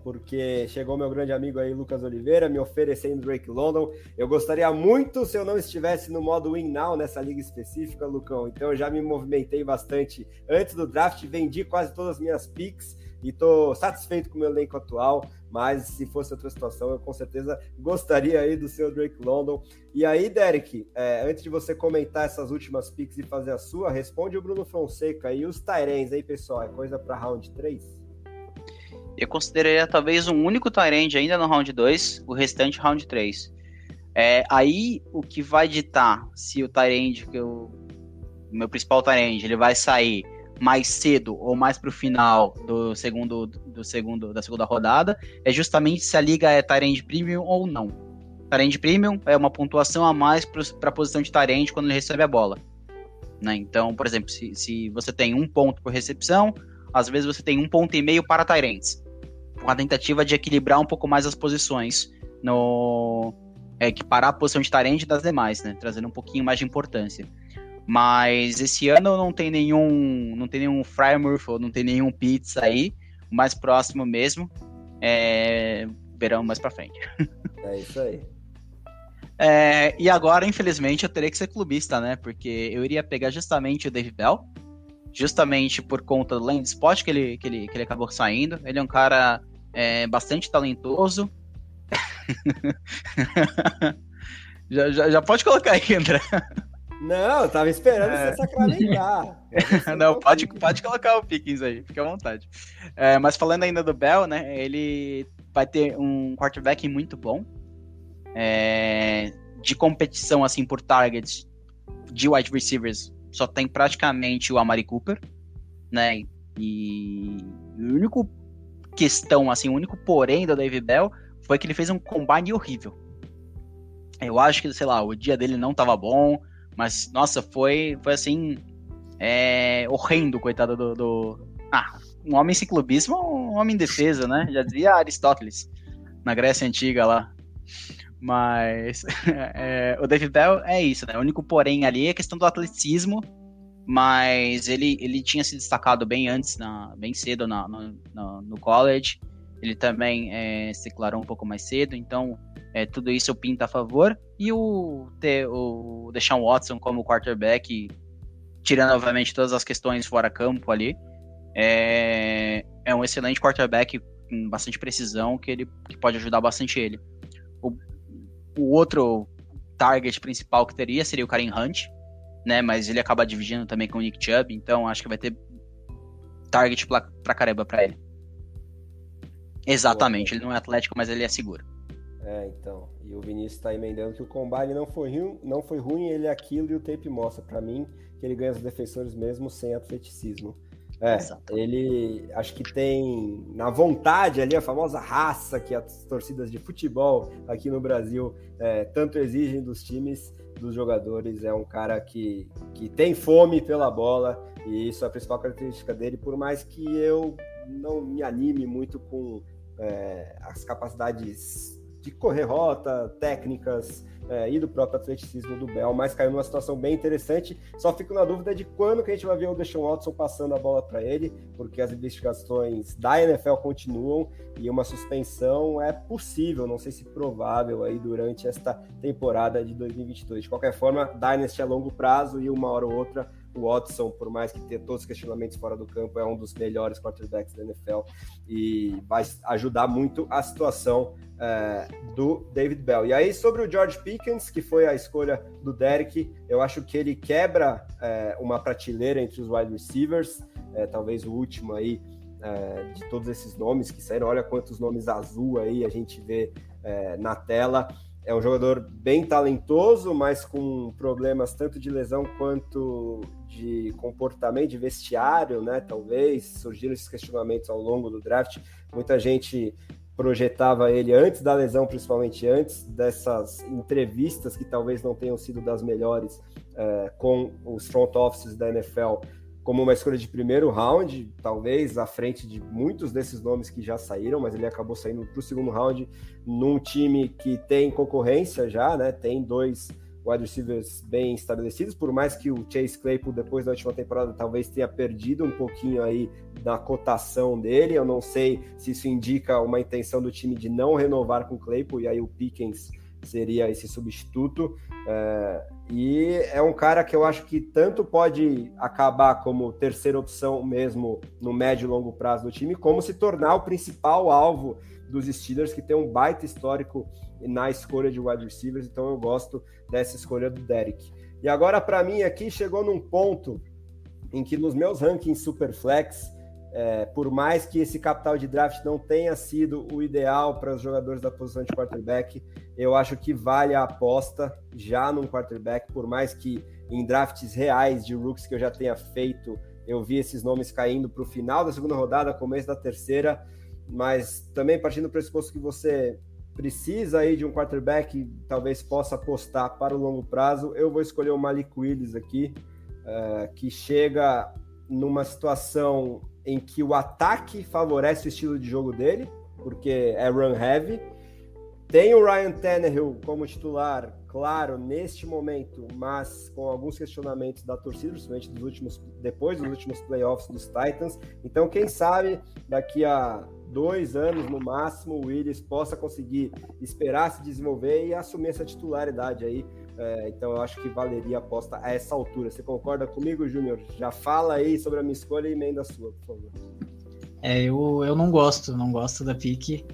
porque chegou meu grande amigo aí, Lucas Oliveira, me oferecendo Drake London. Eu gostaria muito se eu não estivesse no modo Win Now nessa liga específica, Lucão. Então eu já me movimentei bastante antes do draft, vendi quase todas as minhas picks. e tô satisfeito com o meu elenco atual, mas se fosse outra situação, eu com certeza gostaria aí do seu Drake London. E aí, Derek, antes de você comentar essas últimas picks e fazer a sua, responde o Bruno Fonseca e os Tyrants aí, pessoal, é coisa para round 3? Eu consideraria talvez um único Tyrant ainda no round 2, o restante round 3. Aí o que vai ditar se o Tyrant, o meu principal Tyrant, ele vai sair mais cedo ou mais pro final da segunda rodada, é justamente se a liga é Tyrant Premium ou não. Tyrant Premium é uma pontuação a mais para a posição de Tyrant quando ele recebe a bola, né? Então, por exemplo, se você tem 1 ponto por recepção, às vezes você tem 1,5 ponto para Tyrants, com a tentativa de equilibrar um pouco mais as posições, equiparar a posição de Tyrant das demais, né? Trazendo um pouquinho mais de importância. Mas esse ano não tem nenhum Frymouth ou não tem nenhum Pitts aí. O mais próximo mesmo verão mais pra frente. É isso aí. E agora, infelizmente, eu terei que ser clubista, né? Porque eu iria pegar justamente o Dave Bell, justamente por conta do land spot que ele acabou saindo. Ele é um cara bastante talentoso. já pode colocar aí, André. Não, eu tava esperando você sacramentar. Não, pode colocar o Pickens aí, fica à vontade. Mas falando ainda do Bell, né, ele vai ter um quarterback muito bom, de competição, assim, por targets de wide receivers, só tem praticamente o Amari Cooper, né, e o único questão, assim, o único porém do Dave Bell foi que ele fez um combine horrível. Eu acho que, sei lá, o dia dele não tava bom, mas, nossa, foi assim, horrendo, coitado um homem sem clubismo, um homem em defesa, né? Já dizia Aristóteles, na Grécia Antiga lá. Mas o Dave Bell é isso, né? O único porém ali é a questão do atleticismo, mas ele tinha se destacado bem antes, bem cedo no college. Ele também se declarou um pouco mais cedo, então tudo isso eu pinto a favor. E o Deshaun Watson como quarterback, tirando obviamente todas as questões fora campo ali, é um excelente quarterback com bastante precisão que pode ajudar bastante ele. O outro target principal que teria seria o Kareem Hunt, né? Mas ele acaba dividindo também com o Nick Chubb, então acho que vai ter target pra caramba pra ele. Exatamente, ele não é atlético, mas ele é seguro. Então. E o Vinícius tá emendando que o combine não foi ruim, ele é aquilo, e o tape mostra pra mim que ele ganha os defensores mesmo sem atleticismo. Ele acho que tem na vontade ali a famosa raça que as torcidas de futebol aqui no Brasil tanto exigem dos times, dos jogadores. É um cara que tem fome pela bola, e isso é a principal característica dele, por mais que eu não me anime muito com as capacidades de correr rota, técnicas e do próprio atleticismo do Bell, mas caiu numa situação bem interessante. Só fico na dúvida de quando que a gente vai ver o Deshaun Watson passando a bola para ele, porque as investigações da NFL continuam e uma suspensão é possível, não sei se provável aí durante esta temporada de 2022. De qualquer forma, Dynasty a longo prazo, e uma hora ou outra o Watson, por mais que tenha todos os questionamentos fora do campo, é um dos melhores quarterbacks da NFL e vai ajudar muito a situação do David Bell. E aí, sobre o George Pickens, que foi a escolha do Derek, eu acho que ele quebra uma prateleira entre os wide receivers, talvez o último aí de todos esses nomes que saíram. Olha quantos nomes azul aí a gente vê na tela. É um jogador bem talentoso, mas com problemas tanto de lesão quanto de comportamento, de vestiário, né? Talvez surgiram esses questionamentos ao longo do draft. Muita gente projetava ele antes da lesão, principalmente antes dessas entrevistas que talvez não tenham sido das melhores com os front offices da NFL, como uma escolha de primeiro round, talvez à frente de muitos desses nomes que já saíram, mas ele acabou saindo para o segundo round num time que tem concorrência já, né? Tem dois wide receivers bem estabelecidos, por mais que o Chase Claypool, depois da última temporada, talvez tenha perdido um pouquinho aí da cotação dele. Eu não sei se isso indica uma intenção do time de não renovar com o Claypool, e aí o Pickens seria esse substituto. E é um cara que eu acho que tanto pode acabar como terceira opção mesmo no médio e longo prazo do time, como se tornar o principal alvo dos Steelers, que tem um baita histórico na escolha de wide receivers. Então eu gosto dessa escolha do Derek. E agora, para mim, aqui chegou num ponto em que nos meus rankings Superflex, por mais que esse capital de draft não tenha sido o ideal para os jogadores da posição de quarterback, eu acho que vale a aposta já num quarterback, por mais que em drafts reais de rookies que eu já tenha feito, eu vi esses nomes caindo para o final da segunda rodada, começo da terceira, mas também partindo do pressuposto que você precisa aí de um quarterback, talvez possa apostar para o longo prazo, eu vou escolher o Malik Willis aqui, que chega numa situação em que o ataque favorece o estilo de jogo dele, porque é run heavy. Tem o Ryan Tannehill como titular, claro, neste momento, mas com alguns questionamentos da torcida, principalmente depois dos últimos playoffs dos Titans. Então, quem sabe, daqui a 2 anos no máximo, o Willis possa conseguir esperar se desenvolver e assumir essa titularidade aí. Então eu acho que valeria a aposta a essa altura. Você concorda comigo, Júnior? Já fala aí sobre a minha escolha e emenda a sua, por favor. Eu não gosto da pique.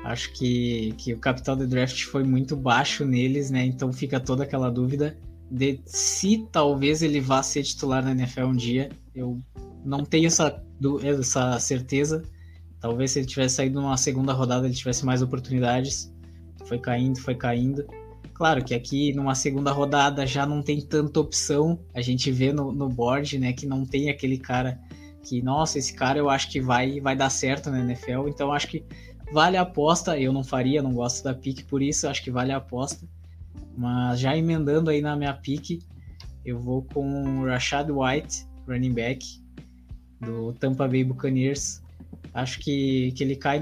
Acho que o capital de draft foi muito baixo neles, né? Então fica toda aquela dúvida de se talvez ele vá ser titular na NFL um dia. Eu não tenho essa certeza. Talvez se ele tivesse saído numa segunda rodada ele tivesse mais oportunidades. Foi caindo. Claro que aqui numa segunda rodada já não tem tanta opção. A gente vê no board, né, que não tem aquele cara que, nossa, esse cara eu acho que vai dar certo na NFL. Então acho que vale a aposta. Eu não faria, não gosto da pique, por isso acho que vale a aposta. Mas já emendando aí na minha pique, eu vou com o Rachaad White, running back do Tampa Bay Buccaneers. Acho que ele cai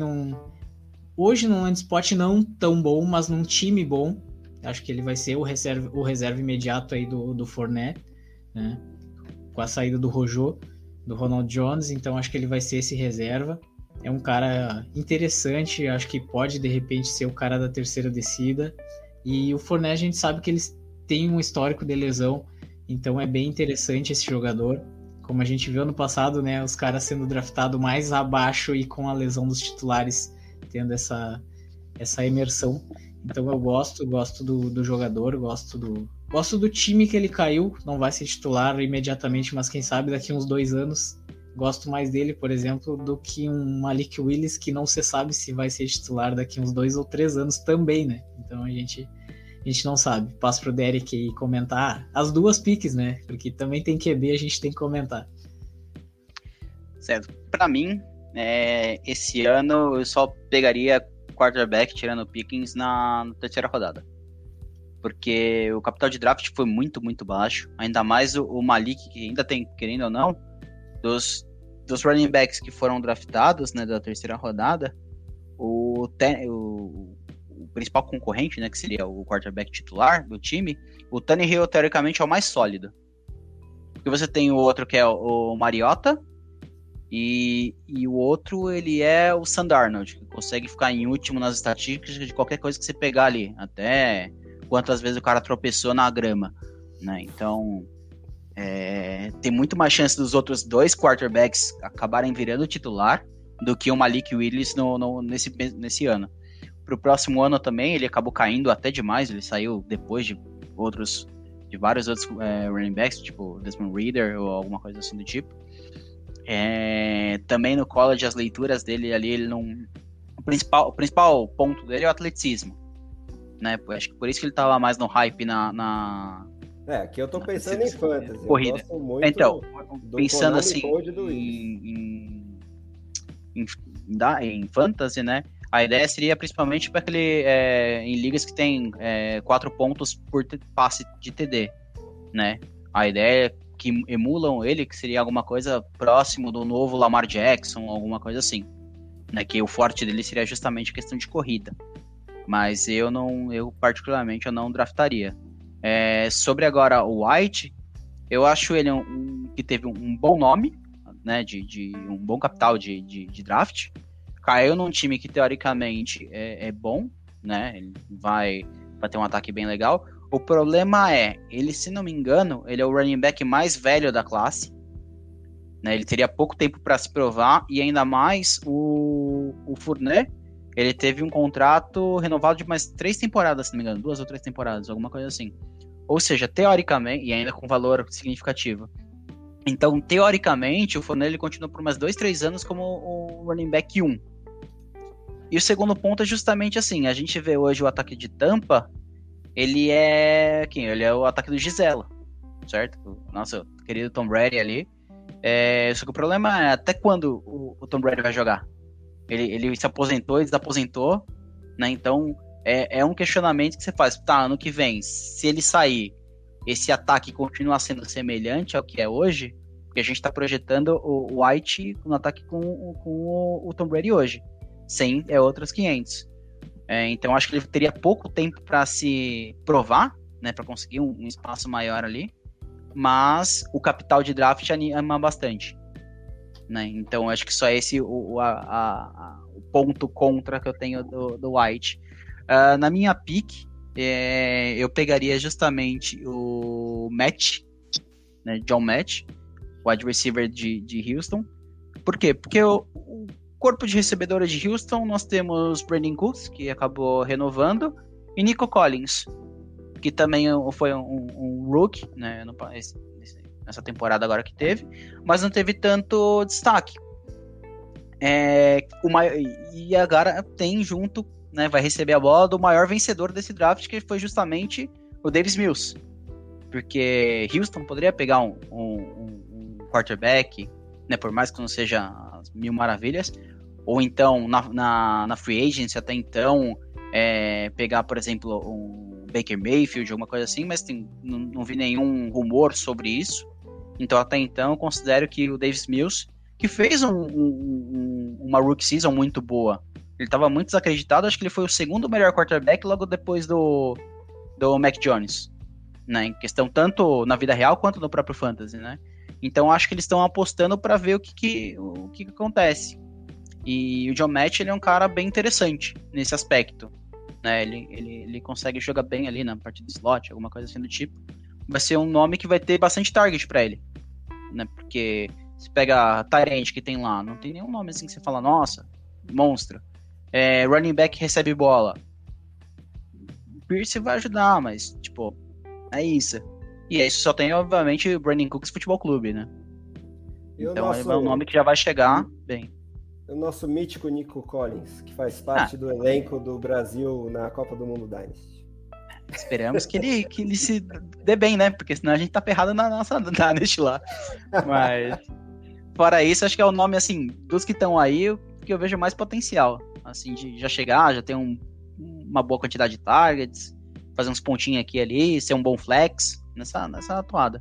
hoje num spot não tão bom, mas num time bom. Acho que ele vai ser o reserva imediato aí do Fournette, né? Com a saída do Rojo, do Ronald Jones. Então acho que ele vai ser esse reserva. É um cara interessante, acho que pode de repente ser o cara da terceira descida. E o Fournette, a gente sabe que eles têm um histórico de lesão, então é bem interessante esse jogador. Como a gente viu ano passado, né, os caras sendo draftados mais abaixo e com a lesão dos titulares tendo essa imersão. Então eu gosto do jogador, gosto do time que ele caiu. Não vai ser titular imediatamente, mas quem sabe daqui uns 2 anos. Gosto mais dele, por exemplo, do que um Malik Willis, que não se sabe se vai ser titular daqui uns 2 ou 3 anos também, né? Então a gente não sabe. Passo pro Derek aí comentar as duas piques, né? Porque também tem QB, a gente tem que comentar. Certo. Pra mim, esse ano eu só pegaria quarterback tirando Pickens na terceira rodada. Porque o capital de draft foi muito, muito baixo. Ainda mais o Malik, que ainda tem, querendo ou não, dos running backs que foram draftados, né, da terceira rodada, o principal concorrente, né, que seria o quarterback titular do time, o Tannehill, teoricamente, é o mais sólido. Porque você tem o outro que é o Mariota, e o outro, ele é o Sam Darnold, que consegue ficar em último nas estatísticas de qualquer coisa que você pegar ali, até quantas vezes o cara tropeçou na grama, né? Então, tem muito mais chance dos outros 2 quarterbacks acabarem virando titular do que o Malik Willis nesse ano. Pro próximo ano também, ele acabou caindo até demais, ele saiu depois de vários outros running backs, tipo Desmond Ridder ou alguma coisa assim do tipo. Também no college, as leituras dele ali, ele não... O principal ponto dele é o atleticismo, né? Acho que por isso que ele tava mais no hype aqui eu tô pensando em fantasy. Corrida. Eu gosto muito então, do pensando assim em fantasy, né? A ideia seria principalmente para em ligas que tem 4 pontos por passe de TD, né? A ideia é que emulam ele, que seria alguma coisa próximo do novo Lamar Jackson, alguma coisa assim, né? Que o forte dele seria justamente a questão de corrida. Mas eu particularmente não draftaria. Sobre agora o White, eu acho ele que teve um bom nome, né? De um bom capital de draft. Caiu num time que teoricamente é bom, né? Ele vai ter um ataque bem legal. O problema é, ele, se não me engano, ele é o running back mais velho da classe, né? Ele teria pouco tempo para se provar, e ainda mais o Fournette, ele teve um contrato renovado de mais 3 temporadas, se não me engano, 2 ou 3 temporadas, alguma coisa assim. Ou seja, teoricamente, e ainda com valor significativo. Então, teoricamente, o Fournette ele continua por mais 2, 3 anos como o running back 1. E o segundo ponto é justamente assim, a gente vê hoje o ataque de Tampa, ele é o ataque do Gisela, certo? Nosso querido Tom Brady ali. Só que o problema é até quando o Tom Brady vai jogar. Ele se aposentou, ele desaposentou, né? Então é um questionamento que você faz. Tá, ano que vem, se ele sair, esse ataque continua sendo semelhante ao que é hoje, porque a gente está projetando o White no ataque com o Tom Brady hoje. Sem outros 500. Então acho que ele teria pouco tempo para se provar, né, para conseguir um espaço maior ali, mas o capital de draft anima bastante, né? Então acho que só esse o ponto contra que eu tenho do White. Na minha pick, eu pegaria justamente o Matt, né, John Matt, wide receiver de Houston. Por quê? Porque o corpo de recebedora de Houston, nós temos Brandon Cooks, que acabou renovando, e Nico Collins, que também foi um rookie, né, nessa temporada agora que teve, mas não teve tanto destaque. E agora tem junto, né, vai receber a bola do maior vencedor desse draft, que foi justamente o Davis Mills, porque Houston poderia pegar um quarterback, né, por mais que não seja as mil maravilhas, ou então na free agency até então pegar, por exemplo, um Baker Mayfield, alguma coisa assim, mas não vi nenhum rumor sobre isso. Então até então eu considero que o Davis Mills, que fez uma rookie season muito boa, ele estava muito desacreditado, acho que ele foi o segundo melhor quarterback logo depois do Mac Jones, né, em questão tanto na vida real quanto no próprio fantasy, né? Então acho que eles estão apostando para ver o que acontece. E o John Matt, ele é um cara bem interessante nesse aspecto, né? Ele consegue jogar bem ali na parte do slot, alguma coisa assim do tipo. Vai ser um nome que vai ter bastante target para ele, né? Porque se pega a Tyrant que tem lá, não tem nenhum nome assim que você fala, nossa, monstro. Running back recebe bola. Pierce vai ajudar, mas, tipo, é isso. E isso só tem, obviamente, o Brandon Cooks Futebol Clube, né? Então é um nome que já vai chegar bem. O nosso mítico Nico Collins, que faz parte do elenco do Brasil na Copa do Mundo Dynasty. Esperamos que ele se dê bem, né? Porque senão a gente tá ferrado na nossa Dynasty lá. Mas, fora isso, acho que é o nome, assim, dos que estão aí, que eu vejo mais potencial. Assim, de já chegar, já ter uma boa quantidade de targets, fazer uns pontinhos aqui e ali, ser um bom flex nessa atuada.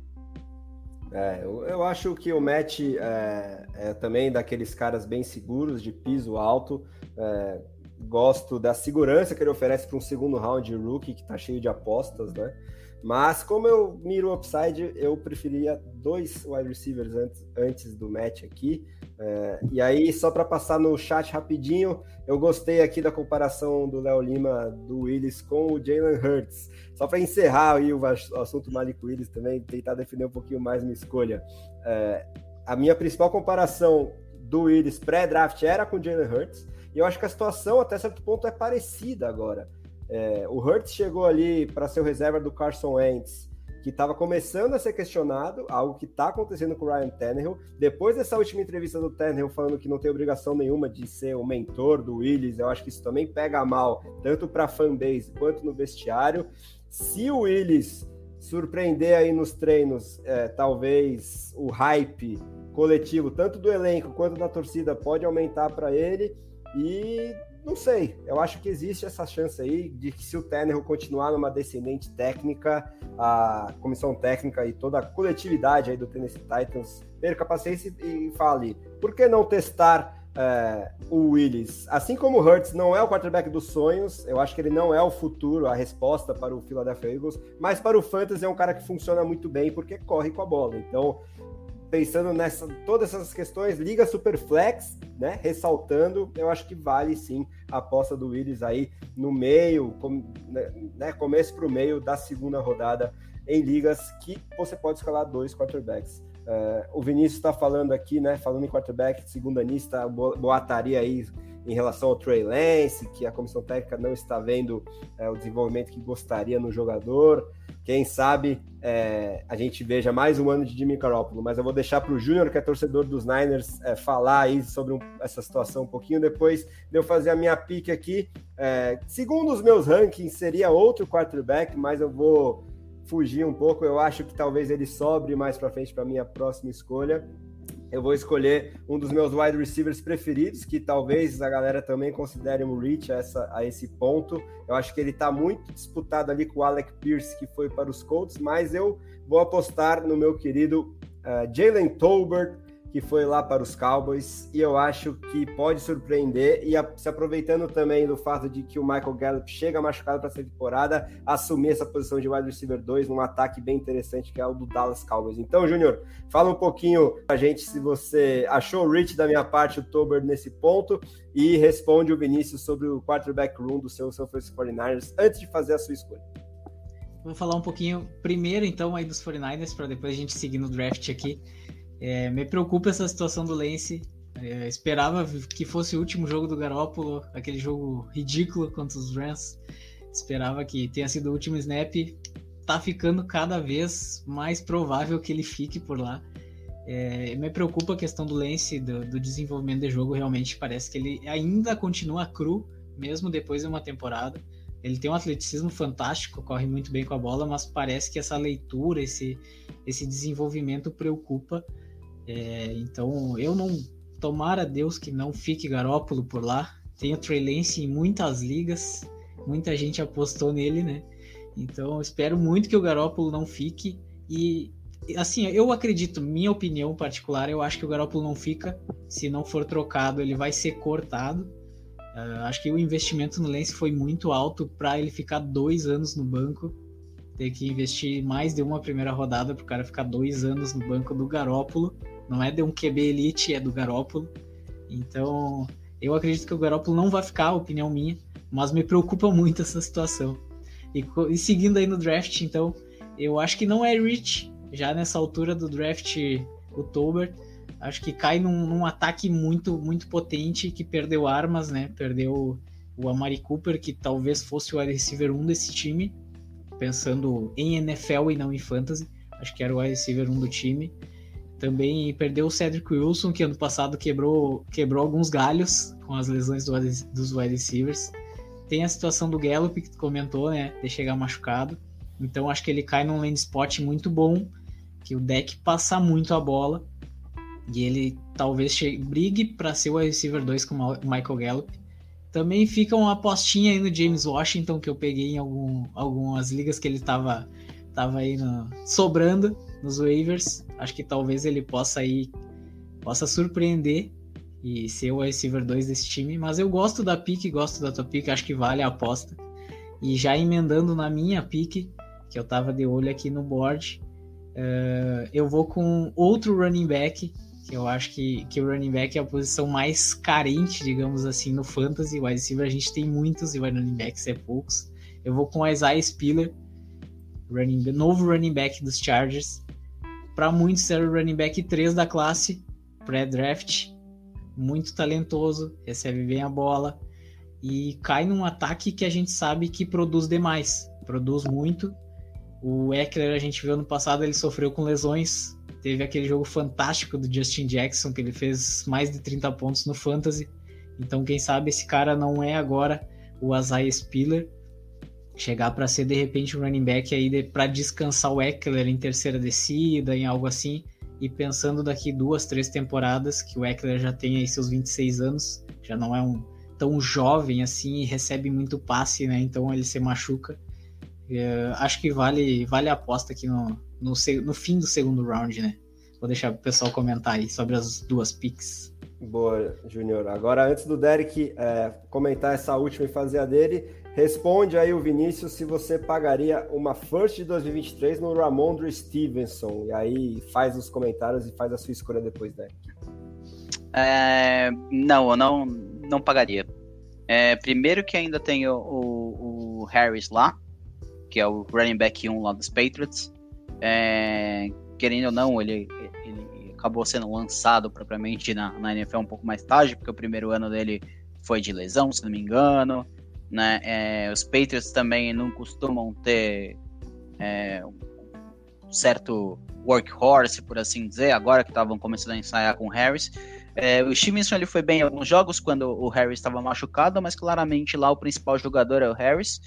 Eu acho que o Matt é também daqueles caras bem seguros, de piso alto. Gosto da segurança que ele oferece para um segundo round de rookie, que está cheio de apostas, né? Mas como eu miro o upside, eu preferia 2 wide receivers antes do Matt aqui. E aí, só para passar no chat rapidinho, eu gostei aqui da comparação do Léo Lima, do Willis, com o Jalen Hurts. Só para encerrar aí o assunto Malik Willis também, tentar defender um pouquinho mais minha escolha. A minha principal comparação do Willis pré-draft era com o Jalen Hurts, e eu acho que a situação até certo ponto é parecida agora. O Hurts chegou ali para ser o reserva do Carson Wentz, que estava começando a ser questionado, algo que está acontecendo com o Ryan Tannehill. Depois dessa última entrevista do Tannehill falando que não tem obrigação nenhuma de ser o mentor do Willis, eu acho que isso também pega mal, tanto para a fanbase quanto no vestiário. Se o Willis surpreender aí nos treinos, talvez o hype coletivo, tanto do elenco quanto da torcida, pode aumentar para ele. E não sei, eu acho que existe essa chance aí de que, se o Tannehill continuar numa descendente técnica, a comissão técnica e toda a coletividade aí do Tennessee Titans perca a paciência e fale, por que não testar o Willis? Assim como o Hurts não é o quarterback dos sonhos, eu acho que ele não é o futuro, a resposta para o Philadelphia Eagles, mas para o Fantasy é um cara que funciona muito bem porque corre com a bola. Então, pensando nessa todas essas questões, Liga Superflex, né? Ressaltando, eu acho que vale sim a aposta do Willis aí no meio, começo para o meio da segunda rodada em ligas que você pode escalar 2 quarterbacks. O Vinícius está falando aqui, né? Falando em quarterback, segundanista, boataria aí em relação ao Trey Lance, que a comissão técnica não está vendo o desenvolvimento que gostaria no jogador. Quem sabe a gente veja mais um ano de Jimmy Garoppolo, mas eu vou deixar para o Júnior, que é torcedor dos Niners, falar aí sobre essa situação um pouquinho, depois de eu fazer a minha pick aqui. Segundo os meus rankings, seria outro quarterback, mas eu vou fugir um pouco. Eu acho que talvez ele sobre mais para frente para a minha próxima escolha. Eu vou escolher um dos meus wide receivers preferidos, que talvez a galera também considere um reach a esse ponto. Eu acho que ele está muito disputado ali com o Alec Pierce, que foi para os Colts, mas eu vou apostar no meu querido Jalen Tolbert, que foi lá para os Cowboys, e eu acho que pode surpreender, e se aproveitando também do fato de que o Michael Gallup chega machucado para essa temporada, assumir essa posição de wide receiver 2 num ataque bem interessante, que é o do Dallas Cowboys. Então, Júnior, fala um pouquinho pra gente se você achou o reach da minha parte, o Tolbert, nesse ponto, e responde o Vinícius sobre o quarterback room do seu San Francisco 49ers, antes de fazer a sua escolha. Vou falar um pouquinho primeiro, então, aí dos 49ers, para depois a gente seguir no draft aqui. Me preocupa essa situação do Lance. Esperava que fosse o último jogo do Garoppolo, aquele jogo ridículo contra os Rams. Esperava que tenha sido o último snap. Tá ficando cada vez mais provável que ele fique por lá. Me preocupa a questão do Lance, do desenvolvimento de jogo. Realmente parece que ele ainda continua cru, mesmo depois de uma temporada. Ele tem um atleticismo fantástico, corre muito bem com a bola, mas parece que essa leitura, esse desenvolvimento preocupa. Então, eu não... Tomara a Deus que não fique Garoppolo por lá. Tem o Trey Lance em muitas ligas, muita gente apostou nele, né? Então, eu espero muito que o Garoppolo não fique. E, assim, eu acredito, minha opinião particular, eu acho que o Garoppolo não fica. Se não for trocado, ele vai ser cortado. Acho que o investimento no Lance foi muito alto para ele ficar 2 anos no banco. Ter que investir mais de uma primeira rodada para o cara ficar 2 anos no banco do Garoppolo. Não é de um QB elite, é do Garoppolo. Então, eu acredito que o Garoppolo não vai ficar, opinião minha, mas me preocupa muito essa situação. E seguindo aí no draft, então, eu acho que não é reach, já nessa altura do draft, o Tolbert. Acho que cai num ataque muito, muito potente, que perdeu armas, né? Perdeu o Amari Cooper, que talvez fosse o wide receiver 1 desse time, pensando em NFL e não em fantasy. Acho que era o wide receiver 1 do time. Também perdeu o Cedric Wilson, que ano passado quebrou alguns galhos com as lesões dos wide receivers. Tem a situação do Gallup, que tu comentou, né? De chegar machucado. Então acho que ele cai num land spot muito bom, que o deck passa muito a bola. E ele talvez brigue para ser o receiver 2 com o Michael Gallup. Também fica uma apostinha aí no James Washington, que eu peguei em algumas ligas que ele tava aí sobrando nos waivers. Acho que talvez ele possa surpreender e ser o receiver 2 desse time. Mas eu gosto da pick, gosto da tua pick, acho que vale a aposta. E já emendando na minha pick, que eu tava de olho aqui no board, eu vou com outro running back, que eu acho que o running back é a posição mais carente, digamos assim, no fantasy. O wide receiver a gente tem muitos e o running backs é poucos. Eu vou com o Isaiah Spiller, novo running back dos Chargers. Para muitos era o running back 3 da classe, pré-draft, muito talentoso, recebe bem a bola e cai num ataque que a gente sabe que produz demais, produz muito. O Eckler, a gente viu ano passado, ele sofreu com lesões. Teve aquele jogo fantástico do Justin Jackson, que ele fez mais de 30 pontos no Fantasy. Então, quem sabe esse cara não é agora o Isaiah Spiller. Chegar para ser, de repente, um running back aí para descansar o Eckler em terceira descida, em algo assim. E pensando daqui 2, 3 temporadas, que o Eckler já tem aí seus 26 anos, já não é tão jovem assim e recebe muito passe, né? Então ele se machuca. Acho que vale a aposta aqui no fim do segundo round, né? Vou deixar o pessoal comentar aí sobre as duas picks. Boa, Júnior. Agora, antes do Derek comentar essa última e fazer a dele, responde aí o Vinícius se você pagaria uma First de 2023 no Ramondre Stevenson. E aí faz os comentários e faz a sua escolha depois, Derek. Não, eu não pagaria. Primeiro que ainda tem o Harris lá, que é o running back 1 lá dos Patriots. Querendo ou não, ele acabou sendo lançado propriamente na NFL um pouco mais tarde, porque o primeiro ano dele foi de lesão, se não me engano, né? Os Patriots também não costumam ter um certo workhorse, por assim dizer, agora que estavam começando a ensaiar com o Harris. O Stevenson ele foi bem em alguns jogos quando o Harris estava machucado, mas claramente lá o principal jogador é o Harris.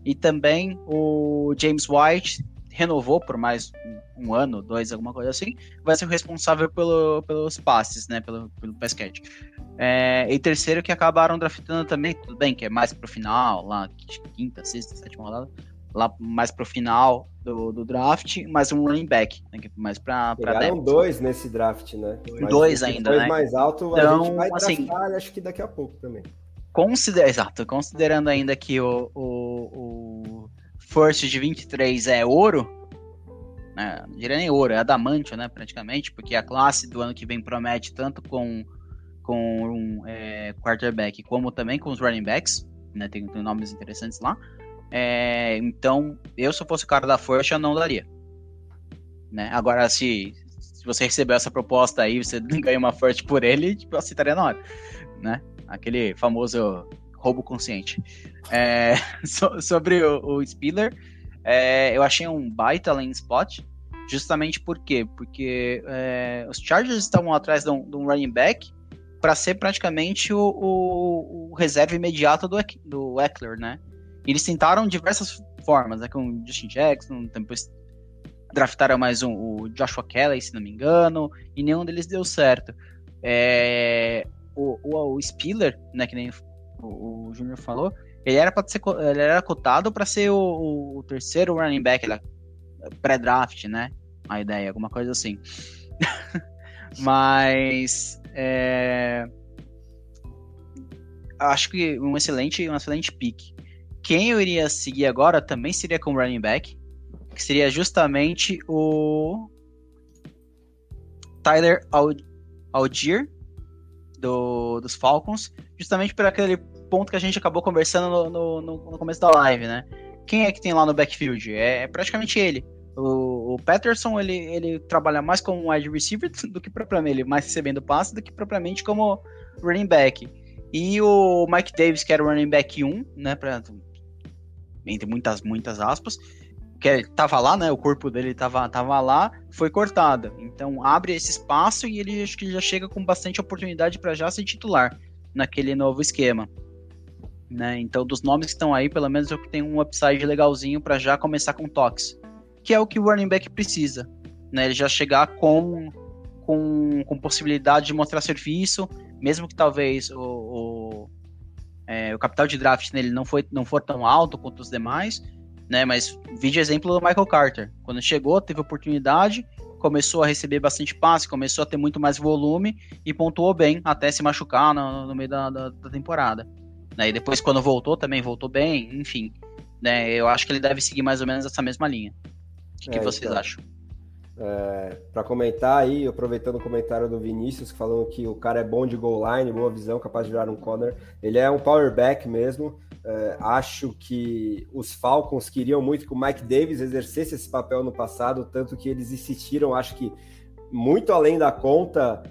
E também o James White renovou por mais um ano, 2, alguma coisa assim, vai ser o responsável pelos passes, né, pelo pass catch. E terceiro que acabaram draftando também, tudo bem, que é mais pro final, lá, quinta, sexta, sétima rodada, lá mais pro final do draft, mais um running back, né, mais pra pegaram depth. 2 nesse draft, né? Dois ainda, né? Mais alto, então, a gente vai draftar, assim, acho que daqui a pouco também. Considerando ainda que o First de 23 é ouro, né? Não diria nem ouro, é adamantio, né, praticamente, porque a classe do ano que vem promete tanto com quarterback como também com os running backs, né, tem nomes interessantes lá. Então, eu se eu fosse o cara da First, eu não daria, né? Agora, se você recebeu essa proposta aí, você ganha uma First por ele, tipo, eu aceitaria na hora, né? Aquele famoso roubo consciente. Sobre o Spiller, eu achei um baita landing spot, justamente por quê? Porque os Chargers estavam atrás de um running back para ser praticamente o reserva imediato do Eckler, né? E eles tentaram diversas formas, né, com o Justin Jackson, depois draftaram mais o Joshua Kelly, se não me engano, e nenhum deles deu certo. O Spiller, né, que nem o Júnior falou, ele era cotado para ser o terceiro running back pré-draft, né? A ideia, alguma coisa assim. Mas acho que um excelente pick. Quem eu iria seguir agora também seria com running back, que seria justamente o Tyler Allgeier dos Falcons, justamente por aquele ponto que a gente acabou conversando no começo da live, né? Quem é que tem lá no backfield? É praticamente ele. O Patterson, ele trabalha mais como wide receiver do que propriamente, ele mais recebendo passe do que propriamente como running back. E o Mike Davis, que era o running back 1, né, entre muitas aspas, que tava lá, né, o corpo dele tava lá, foi cortado. Então abre esse espaço e ele acho que já chega com bastante oportunidade para já ser titular naquele novo esquema, né? Então dos nomes que estão aí, pelo menos eu tenho um upside legalzinho para já começar com toques, que é o que o running back precisa, né? Ele já chegar com possibilidade de mostrar serviço, mesmo que talvez o capital de draft nele não for tão alto quanto os demais, né? Mas vi de exemplo do Michael Carter. Quando chegou, teve oportunidade, começou a receber bastante passe, começou a ter muito mais volume e pontuou bem, até se machucar no meio da temporada. Né? E depois, quando voltou, também voltou bem, enfim. Né? Eu acho que ele deve seguir mais ou menos essa mesma linha. O que vocês acham? Para comentar aí, aproveitando o comentário do Vinícius, falando que o cara é bom de goal line, boa visão, capaz de virar um corner. Ele é um power back mesmo. Acho que os Falcons queriam muito que o Mike Davis exercesse esse papel no passado, tanto que eles insistiram, acho que muito além da conta,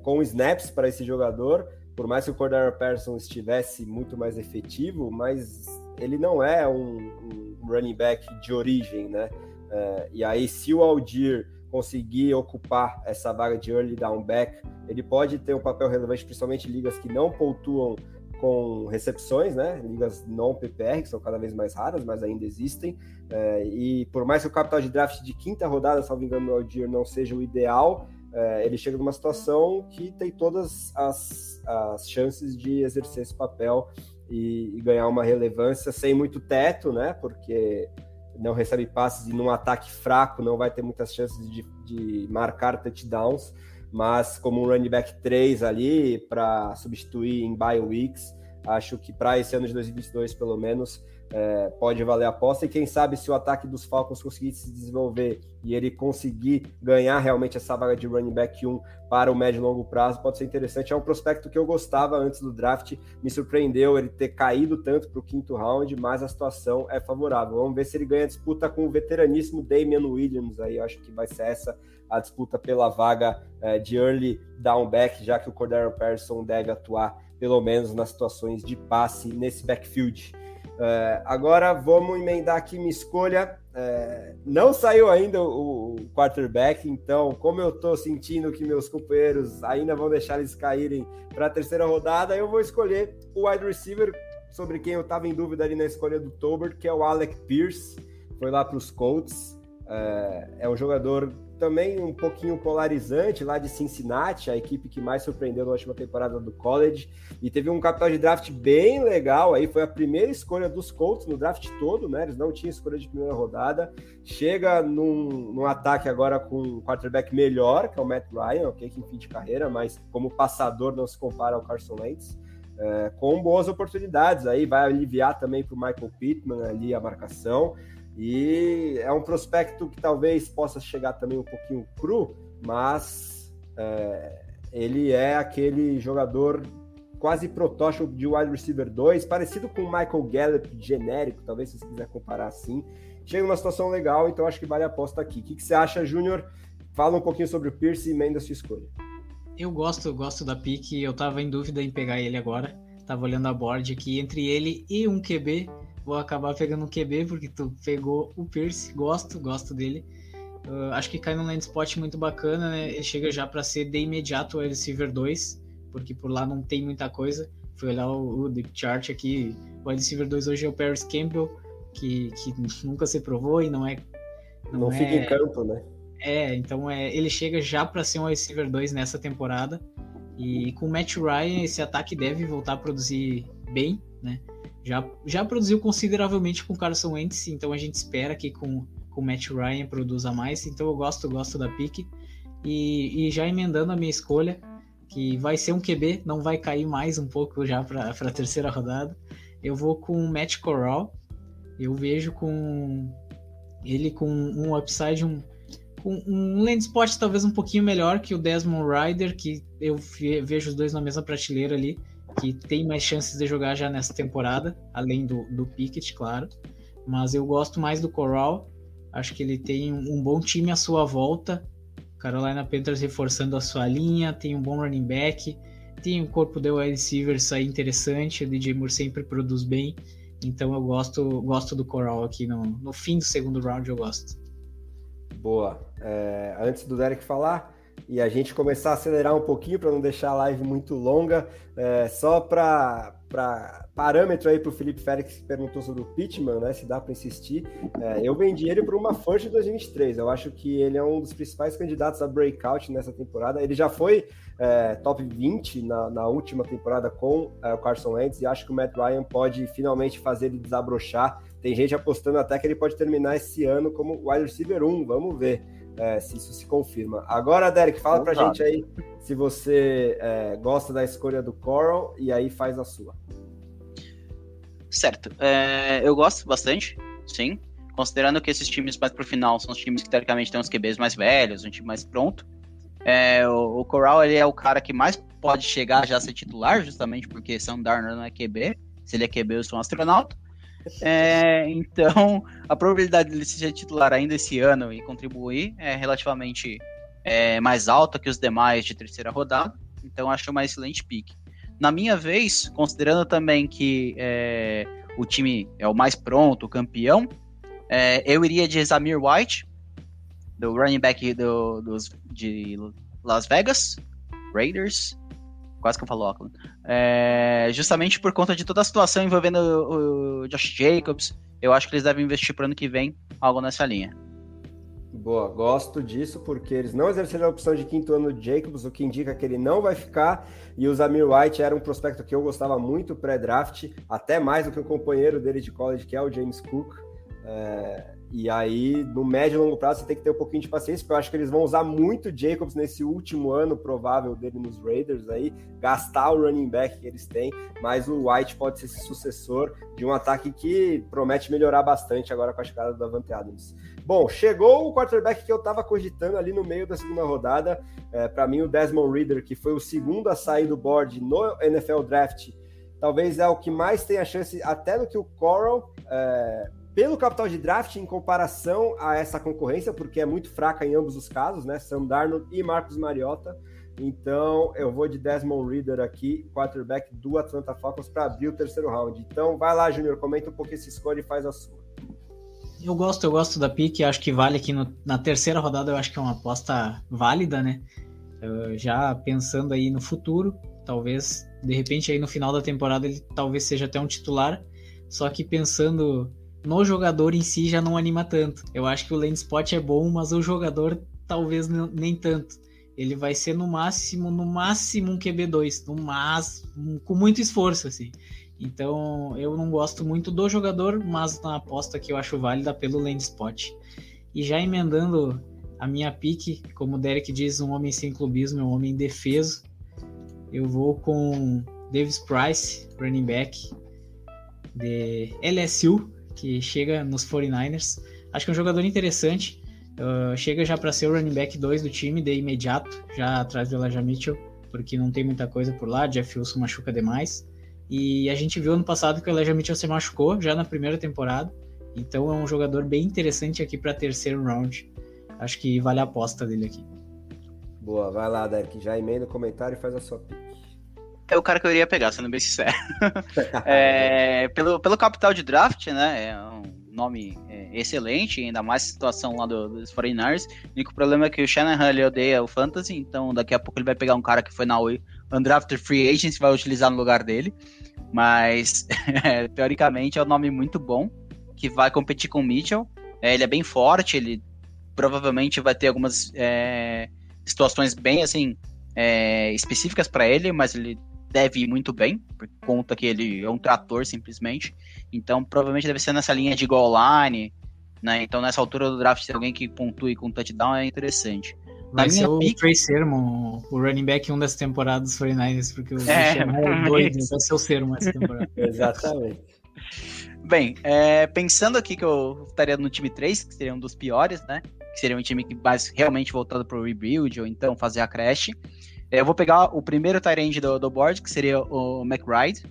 com snaps para esse jogador, por mais que o Cordero Patterson estivesse muito mais efetivo, mas ele não é um running back de origem, né? E aí, se o Allgeier conseguir ocupar essa vaga de early down back, ele pode ter um papel relevante, principalmente em ligas que não pontuam com recepções, né? Ligas não PPR, que são cada vez mais raras, mas ainda existem. E por mais que o capital de draft de quinta rodada, salvo engano, o Allgeier não seja o ideal, ele chega numa situação que tem todas as chances de exercer esse papel e ganhar uma relevância sem muito teto, né? Porque não recebe passes e num ataque fraco não vai ter muitas chances de marcar touchdowns, mas como um running back 3 ali, para substituir em bye weeks, acho que para esse ano de 2022, pelo menos, pode valer a aposta. E quem sabe se o ataque dos Falcons conseguir se desenvolver e ele conseguir ganhar realmente essa vaga de running back 1 para o médio e longo prazo, pode ser interessante. É um prospecto que eu gostava antes do draft, me surpreendeu ele ter caído tanto para o 5º round, mas a situação é favorável. Vamos ver se ele ganha disputa com o veteraníssimo Damian Williams, aí eu acho que vai ser essa a disputa pela vaga de early down back, já que o Cordarrelle Patterson deve atuar pelo menos nas situações de passe nesse backfield. Agora vamos emendar aqui minha escolha. Não saiu ainda o quarterback, então como eu estou sentindo que meus companheiros ainda vão deixar eles caírem para a 3ª rodada, eu vou escolher o wide receiver sobre quem eu estava em dúvida ali na escolha do Tolbert, que é o Alec Pierce, foi lá para os Colts. É um jogador também um pouquinho polarizante lá de Cincinnati, a equipe que mais surpreendeu na última temporada do college, e teve um capital de draft bem legal, aí foi a primeira escolha dos Colts no draft todo, né? Eles não tinham escolha de primeira rodada, chega num ataque agora com um quarterback melhor, que é o Matt Ryan, ok, que em fim de carreira, mas como passador não se compara ao Carson Wentz, com boas oportunidades, aí vai aliviar também para o Michael Pittman ali a marcação. E é um prospecto que talvez possa chegar também um pouquinho cru, mas ele é aquele jogador quase protótipo de wide receiver 2, parecido com o Michael Gallup genérico, talvez se você quiser comparar assim. Chega numa situação legal, então acho que vale a aposta aqui. O que você acha, Júnior? Fala um pouquinho sobre o Pierce e emenda a sua escolha. Eu gosto da pick, eu tava em dúvida em pegar ele agora. Tava olhando a board aqui, entre ele e um QB, vou acabar pegando um QB, porque tu pegou o Pierce, gosto dele. Acho que cai num land spot muito bacana, né? Ele chega já para ser de imediato o wide receiver 2, porque por lá não tem muita coisa. Fui olhar o deep chart aqui, o wide receiver 2 hoje é o Paris Campbell, que nunca se provou e não fica em campo, né? Então ele chega já para ser um wide receiver 2 nessa temporada, e com o Matt Ryan esse ataque deve voltar a produzir bem, né? Já produziu consideravelmente com o Carson Wentz, então a gente espera que com o Matt Ryan produza mais, então eu gosto da pick. E já emendando a minha escolha, que vai ser um QB, não vai cair mais um pouco já para a 3ª rodada, eu vou com o Matt Corral. Eu vejo com ele com um upside, com um land spot talvez um pouquinho melhor que o Desmond Ridder, que eu vejo os dois na mesma prateleira ali, que tem mais chances de jogar já nessa temporada, além do Pickett, claro. Mas eu gosto mais do Corral. Acho que ele tem um bom time à sua volta. Carolina Panthers reforçando a sua linha, tem um bom running back, tem um corpo de wide receivers aí interessante, o DJ Moore sempre produz bem. Então eu gosto do Corral aqui no fim do 2º round, eu gosto. Boa. Antes do Derek falar, e a gente começar a acelerar um pouquinho para não deixar a live muito longa, só para parâmetro aí para o Felipe Félix, que perguntou sobre o Pittman, né, se dá para insistir, eu vendi ele por uma first de 2023, eu acho que ele é um dos principais candidatos a breakout nessa temporada, ele já foi top 20 na última temporada com o Carson Wentz, e acho que o Matt Ryan pode finalmente fazer ele desabrochar. Tem gente apostando até que ele pode terminar esse ano como wide receiver 1, vamos ver se isso se confirma. Agora, Derek, fala pra gente aí se você gosta da escolha do Corral e aí faz a sua. Certo, eu gosto bastante, sim, considerando que esses times mais pro final são os times que teoricamente têm os QBs mais velhos, um time mais pronto. O Corral, ele é o cara que mais pode chegar já a ser titular, justamente porque Sam Darnold não é QB, se ele é QB eu sou um astronauta. Então a probabilidade dele ser titular ainda esse ano e contribuir é relativamente mais alta que os demais de 3ª rodada, então acho uma excelente pick. Na minha vez, considerando também que o time é o mais pronto, o campeão, eu iria de Zamir White, do running back de Las Vegas Raiders, quase que eu falo Oakland, justamente por conta de toda a situação envolvendo o Josh Jacobs. Eu acho que eles devem investir para o ano que vem algo nessa linha. Boa, gosto disso, porque eles não exerceram a opção de 5º ano de Jacobs, o que indica que ele não vai ficar, e o Zamir White era um prospecto que eu gostava muito pré-draft, até mais do que o companheiro dele de college, que é o James Cook. E aí, no médio e longo prazo, você tem que ter um pouquinho de paciência, porque eu acho que eles vão usar muito Jacobs nesse último ano provável dele nos Raiders, aí, gastar o running back que eles têm, mas o White pode ser esse sucessor de um ataque que promete melhorar bastante agora com a chegada do Davante Adams. Bom, chegou o quarterback que eu estava cogitando ali no meio da segunda rodada, para mim o Desmond Ridder, que foi o segundo a sair do board no NFL Draft, talvez é o que mais tem a chance, até do que o Corral, pelo capital de draft em comparação a essa concorrência, porque é muito fraca em ambos os casos, né? Sam Darnold e Marcus Mariota. Então, eu vou de Desmond Ridder aqui, quarterback do Atlanta Falcons, para abrir o terceiro round. Então, vai lá, Júnior, comenta um pouco essa escolha e faz a sua. Eu gosto da pick, acho que vale aqui na terceira rodada, eu acho que é uma aposta válida, né? Já pensando aí no futuro, talvez, de repente, aí no final da temporada ele talvez seja até um titular, só que pensando no jogador em si já não anima tanto. Eu acho que o landing spot é bom, mas o jogador talvez nem tanto. Ele vai ser no máximo um QB2, no máximo, com muito esforço, assim. Então, eu não gosto muito do jogador, mas na aposta que eu acho válida pelo landing spot. E já emendando a minha pick, como o Derek diz, um homem sem clubismo, um homem indefeso, eu vou com Davis Price, running back de LSU, que chega nos 49ers. Acho que é um jogador interessante. Chega já para ser o running back 2 do time de imediato, já atrás do Elijah Mitchell, porque não tem muita coisa por lá, Jeff Wilson machuca demais. E a gente viu ano passado que o Elijah Mitchell se machucou já na primeira temporada. Então é um jogador bem interessante aqui para terceiro round. Acho que vale a aposta dele aqui. Boa, vai lá, Derek. Já emenda o comentário e faz a sua pick. É o cara que eu iria pegar, sendo bem sincero. Pelo capital de draft, né? É um nome excelente, ainda mais a situação lá dos 49ers. O único problema é que o Shanahan ele odeia o Fantasy, então daqui a pouco ele vai pegar um cara que foi na Undrafted Free Agent e vai utilizar no lugar dele. Mas, teoricamente, é um nome muito bom, que vai competir com o Mitchell. Ele é bem forte, ele provavelmente vai ter algumas situações bem, assim, específicas para ele, mas ele deve ir muito bem, por conta que ele é um trator, simplesmente. Então, provavelmente deve ser nessa linha de goal line, né? Então, nessa altura do draft, ter alguém que pontue com touchdown é interessante. Vai ser o Trey Sermon, o running back 1 dessa temporada dos 49ers, porque o é doido, vai ser o Sermon essa temporada. Exatamente. Bem, pensando aqui que eu estaria no time 3, que seria um dos piores, né? Que seria um time que mais realmente voltado para o rebuild, ou então fazer a crash. Eu vou pegar o primeiro tight end do board, que seria o McBride,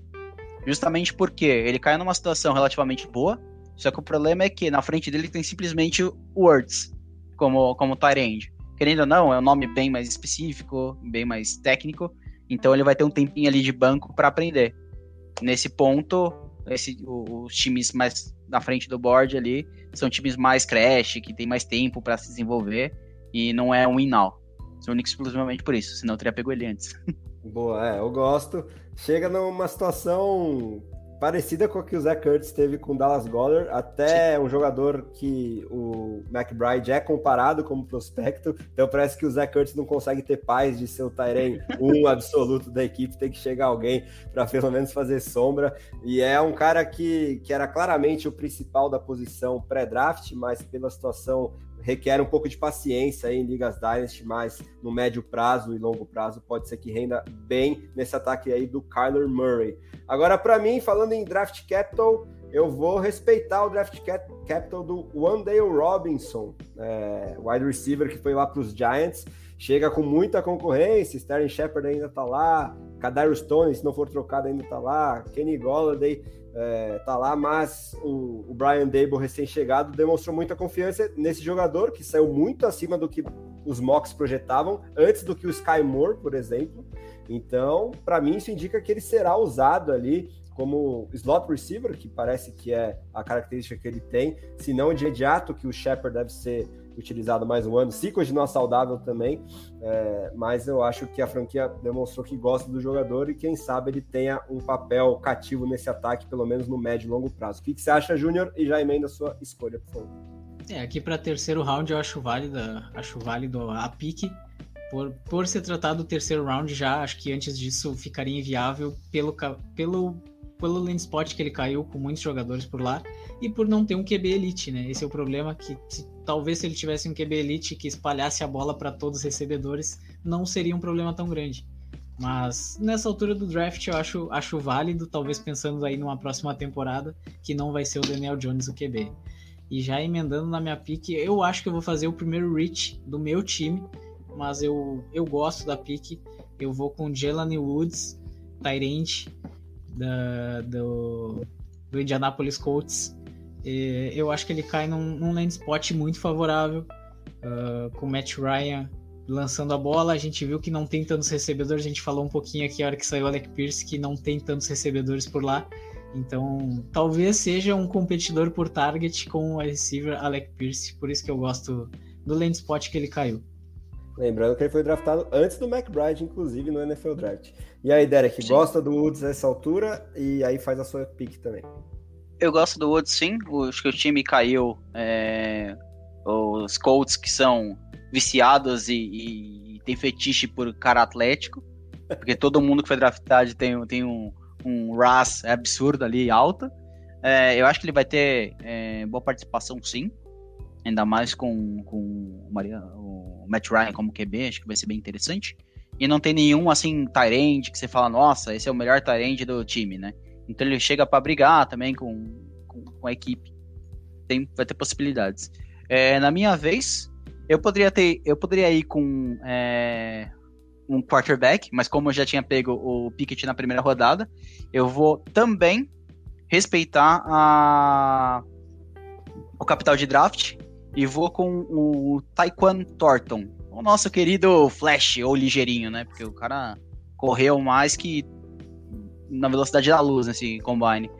justamente porque ele caiu numa situação relativamente boa, só que o problema é que na frente dele tem simplesmente o Words como tight end. Querendo ou não, é um nome bem mais específico, bem mais técnico, então ele vai ter um tempinho ali de banco para aprender. Nesse ponto, os times mais na frente do board ali são times mais crash, que tem mais tempo para se desenvolver, e não é um win-now. São único exclusivamente por isso, senão eu teria pego ele antes. Boa, eu gosto. Chega numa situação parecida com a que o Zach Ertz teve com o Dallas Goedert, até um jogador que o McBride é comparado como prospecto, então parece que o Zach Ertz não consegue ter paz de ser o tight end absoluto da equipe, tem que chegar alguém para pelo menos fazer sombra, e é um cara que era claramente o principal da posição pré-draft, mas pela situação requer um pouco de paciência aí em ligas Dynasty, mas no médio prazo e longo prazo pode ser que renda bem nesse ataque aí do Kyler Murray. Agora, para mim, falando em draft capital, eu vou respeitar o draft capital do Wan'Dale Robinson, wide receiver que foi lá para os Giants, chega com muita concorrência, Sterling Shepard ainda tá lá, Kadarius Toney, se não for trocado, ainda tá lá, Kenny Golladay tá lá, mas o Brian Daboll, recém-chegado, demonstrou muita confiança nesse jogador, que saiu muito acima do que os mocks projetavam, antes do que o Sky Moore, por exemplo. Então, para mim, isso indica que ele será usado ali como slot receiver, que parece que é a característica que ele tem, se não de imediato que o Shepard deve ser utilizado mais um ano, se continuar saudável também, mas eu acho que a franquia demonstrou que gosta do jogador e quem sabe ele tenha um papel cativo nesse ataque, pelo menos no médio e longo prazo. O que você acha, Júnior? E já emenda a sua escolha, por favor. Aqui para terceiro round eu acho válido a pique, por se tratar do terceiro round já, acho que antes disso ficaria inviável pelo pelo landing spot que ele caiu com muitos jogadores por lá e por não ter um QB elite, né? Esse é o problema, que talvez se ele tivesse um QB elite que espalhasse a bola para todos os recebedores, não seria um problema tão grande. Mas nessa altura do draft eu acho válido, talvez pensando aí numa próxima temporada, que não vai ser o Daniel Jones o QB. E já emendando na minha pick, eu acho que eu vou fazer o primeiro reach do meu time, mas eu gosto da pick. Eu vou com Jelani Woods, tight end do Indianapolis Colts. Eu acho que ele cai num land spot muito favorável, com o Matt Ryan lançando a bola. A gente viu que não tem tantos recebedores, a gente falou um pouquinho aqui a hora que saiu o Alec Pierce, que não tem tantos recebedores por lá, então talvez seja um competidor por target com o receiver Alec Pierce, por isso que eu gosto do land spot que ele caiu. Lembrando que ele foi draftado antes do McBride, inclusive, no NFL Draft. E aí, Derek, sim, gosta do Woods nessa altura? E aí faz a sua pick também. Eu gosto do Woods, sim. Acho que o time caiu. Os Colts, que são viciados e tem fetiche por cara atlético, porque todo mundo que foi draftado tem um RAS absurdo ali, alta. Eu acho que ele vai ter boa participação, sim. Ainda mais com o Matt Ryan como QB, acho que vai ser bem interessante. E não tem nenhum, assim, tight end que você fala, nossa, esse é o melhor tight end do time, né? Então ele chega para brigar também com a equipe. Vai ter possibilidades. Na minha vez, eu poderia ir com um quarterback, mas como eu já tinha pego o Pickett na primeira rodada, eu vou também respeitar o capital de draft e vou com o Tyquan Thornton, o nosso querido Flash, ou ligeirinho, né? Porque o cara correu mais que na velocidade da luz nesse combine.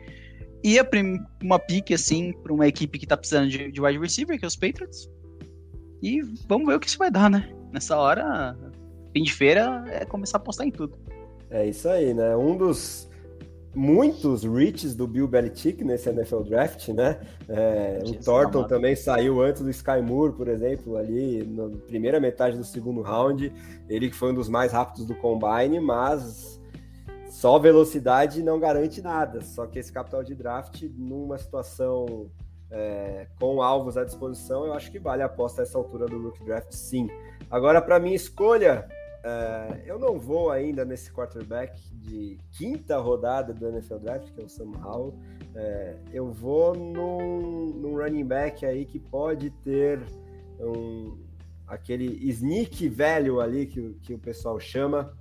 E uma pick, assim, para uma equipe que tá precisando de wide receiver, que é os Patriots. E vamos ver o que isso vai dar, né? Nessa hora, fim de feira, é começar a apostar em tudo. É isso aí, né? Um dos muitos reaches do Bill Belichick nesse NFL Draft, né? O Thornton também saiu antes do Sky Moore, por exemplo, ali na primeira metade do segundo round. Ele que foi um dos mais rápidos do Combine, mas só velocidade não garante nada. Só que esse capital de draft, numa situação com alvos à disposição, eu acho que vale a aposta a essa altura do Rookie Draft, sim. Agora, para minha escolha, eu não vou ainda nesse quarterback de quinta rodada do NFL Draft, que é o Sam Howell. Eu vou num running back aí que pode ter aquele sneak value ali que o pessoal chama,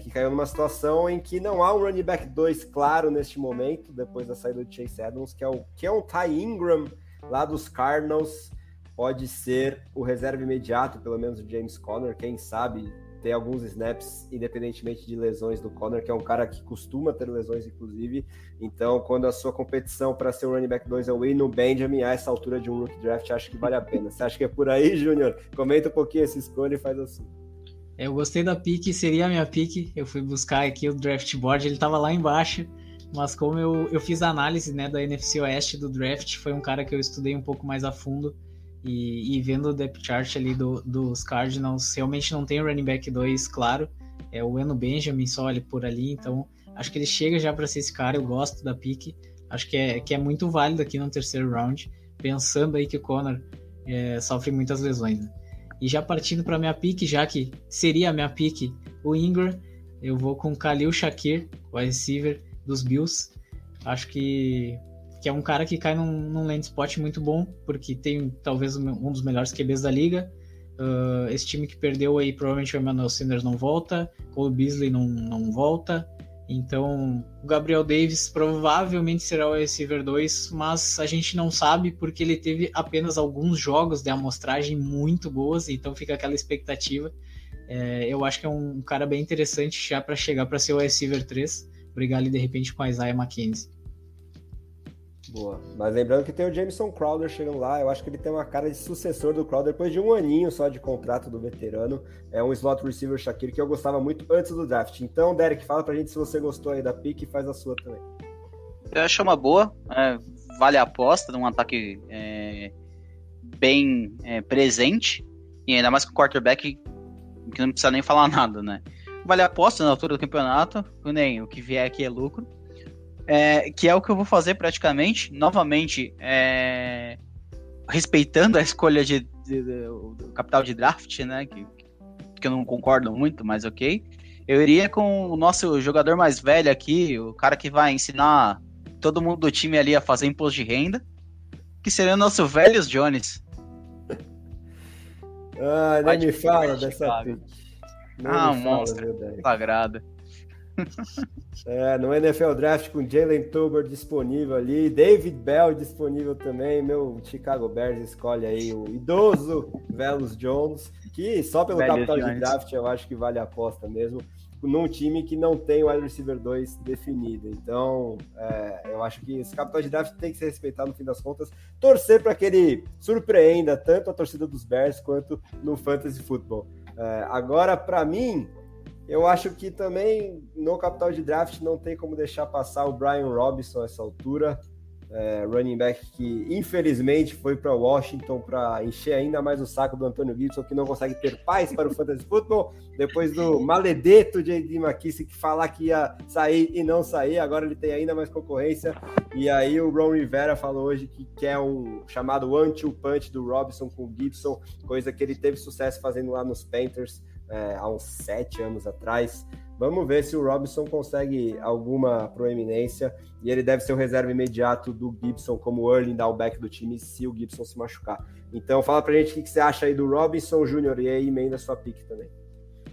que caiu numa situação em que não há um running back 2 claro neste momento, depois da saída do Chase Edmonds, que é um Ty Ingram lá dos Cardinals. Pode ser o reserva imediato, pelo menos o James Conner, quem sabe ter alguns snaps, independentemente de lesões do Conner, que é um cara que costuma ter lesões, inclusive. Então, quando a sua competição para ser o running back 2 é o Eno Benjamin, a essa altura de um rookie draft, acho que vale a pena. Você acha que é por aí, Júnior? Comenta um pouquinho essa escolha e faz assim. Eu gostei da pick, seria a minha pick. Eu fui buscar aqui o draft board, ele estava lá embaixo, mas como eu fiz a análise, né, da NFC Oeste do draft, foi um cara que eu estudei um pouco mais a fundo. E vendo o depth chart ali dos Cardinals, realmente não tem o running back 2, claro. É o Eno Benjamin só ali por ali, então acho que ele chega já para ser esse cara. Eu gosto da pick, acho que é muito válido aqui no terceiro round, pensando aí que o Conner sofre muitas lesões, né? E já partindo para minha pick, já que seria a minha pick o Ingram, eu vou com Khalil Shakir, o receiver dos Bills. Acho que é um cara que cai num land spot muito bom, porque tem talvez um dos melhores QBs da liga. Esse time que perdeu aí, provavelmente o Emmanuel Sanders não volta, Cole Beasley não volta, então o Gabriel Davis provavelmente será o receiver 2, mas a gente não sabe porque ele teve apenas alguns jogos de amostragem muito boas, então fica aquela expectativa. Eu acho que é um cara bem interessante já para chegar para ser o receiver 3, brigar ali de repente com a Isaiah McKenzie. Boa, mas lembrando que tem o Jameson Crowder chegando lá, eu acho que ele tem uma cara de sucessor do Crowder depois de um aninho só de contrato do veterano. É um slot receiver Shakir que eu gostava muito antes do draft. Então, Derek, fala pra gente se você gostou aí da pick e faz a sua também. Eu acho uma boa, vale a aposta num ataque bem presente, e ainda mais com o quarterback que não precisa nem falar nada, né? Vale a aposta na altura do campeonato, nem o que vier aqui é lucro. que é o que eu vou fazer praticamente, novamente, respeitando a escolha do capital de draft, né, que eu não concordo muito, mas ok. Eu iria com o nosso jogador mais velho aqui, o cara que vai ensinar todo mundo do time ali a fazer imposto de renda, que seria o nosso Velhos Jones. Nem me fala dessa pick. Um monstro, sagrado. No NFL Draft com Jalen Tolbert disponível ali, David Bell disponível também, meu Chicago Bears escolhe aí o idoso Velus Jones, que só pelo capital de draft eu acho que vale a aposta mesmo, num time que não tem o wide receiver 2 definido. Então, eu acho que esse capital de draft tem que ser respeitado no fim das contas, torcer para que ele surpreenda tanto a torcida dos Bears quanto no Fantasy Football. Agora, para mim, eu acho que também no capital de draft não tem como deixar passar o Brian Robinson a essa altura, running back que infelizmente foi para Washington para encher ainda mais o saco do Antonio Gibson, que não consegue ter paz para o Fantasy Football, depois do maledeto J.D. McKissick falar que ia sair e não sair, agora ele tem ainda mais concorrência, e aí o Ron Rivera falou hoje que quer um chamado one-two punch do Robinson com o Gibson, coisa que ele teve sucesso fazendo lá nos Panthers, há uns 7 anos atrás. Vamos ver se o Robinson consegue alguma proeminência, e ele deve ser o reserva imediato do Gibson como early downback do time se o Gibson se machucar. Então fala pra gente o que você acha aí do Robinson Jr. e aí emenda sua pick também.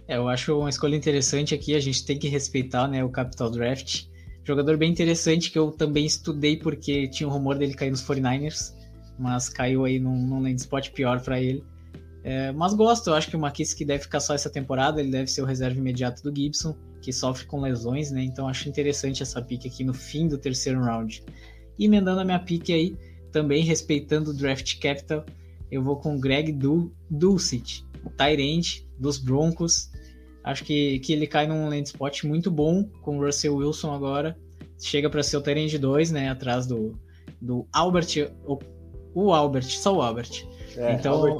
Eu acho uma escolha interessante aqui, a gente tem que respeitar, né, o Capital Draft. Jogador bem interessante que eu também estudei porque tinha um rumor dele cair nos 49ers, mas caiu aí num land spot pior para ele. Mas gosto, eu acho que o McKissick deve ficar só essa temporada, ele deve ser o reserva imediato do Gibson, que sofre com lesões, né? Então acho interessante essa pick aqui no fim do terceiro round. E emendando a minha pick aí, também respeitando o draft capital, eu vou com o Greg Dulcich, o tight end dos Broncos. Acho que ele cai num land spot muito bom com o Russell Wilson agora. Chega para ser o tight end 2, né? Atrás do Albert, o Albert, só o Albert. Então,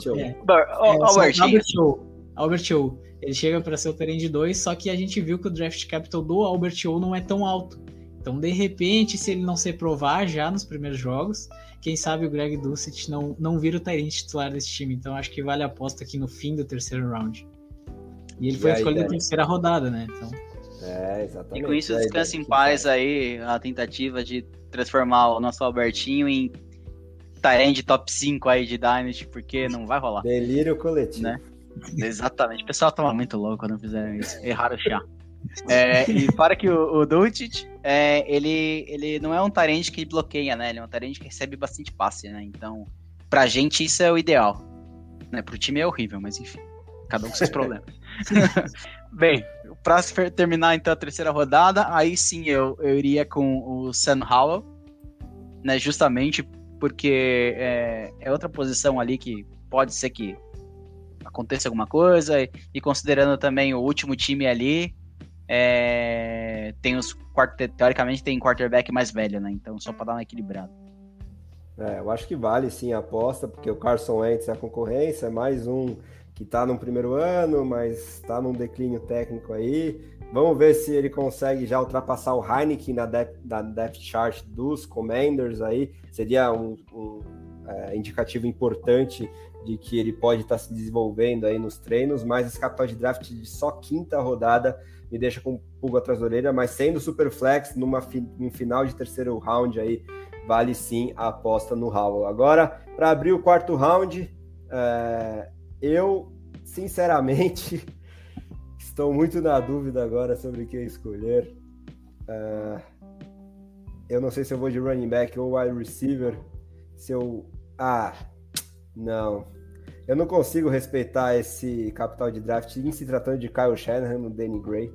Albert O. Ele chega para ser o tight end 2, só que a gente viu que o draft capital do Albert O não é tão alto. Então, de repente, se ele não se provar já nos primeiros jogos, quem sabe o Greg Dulcich não vira o tight end titular desse time. Então, acho que vale a aposta aqui no fim do terceiro round. E ele foi escolhido na terceira rodada, né? Então... exatamente. E com isso, descansa em paz aí a tentativa de transformar o nosso Albertinho em tight top 5 aí de Dynasty, porque não vai rolar. Delírio coletivo. Né? Exatamente. O pessoal tava muito louco quando fizeram isso. Erraram o chá. E para que o Dulcich, ele não é um tight end que bloqueia, né? Ele é um tight end que recebe bastante passe, né? Então, pra gente isso é o ideal. Né? Pro time é horrível, mas enfim. Cada um com seus problemas. Bem, pra terminar então a terceira rodada, aí sim eu iria com o Sam Howell, né? Justamente porque é outra posição ali que pode ser que aconteça alguma coisa, e considerando também o último time ali, teoricamente tem quarterback mais velho, né? Então só para dar uma equilibrada. Eu acho que vale sim a aposta, porque o Carson Wentz é a concorrência, mais um que tá no primeiro ano, mas tá num declínio técnico aí. Vamos ver se ele consegue já ultrapassar o Heineken na depth chart dos Commanders aí. Seria um indicativo importante de que ele pode estar se desenvolvendo aí nos treinos, mas esse capital de draft de só quinta rodada me deixa com um pulga atrás da orelha, mas sendo super flex, num final de terceiro round aí, vale sim a aposta no Howell. Agora, para abrir o quarto round, eu, sinceramente... Estou muito na dúvida agora sobre quem escolher. Eu não sei se eu vou de running back ou wide receiver. Não. Eu não consigo respeitar esse capital de draft em se tratando de Kyle Shanahan no Danny Gray.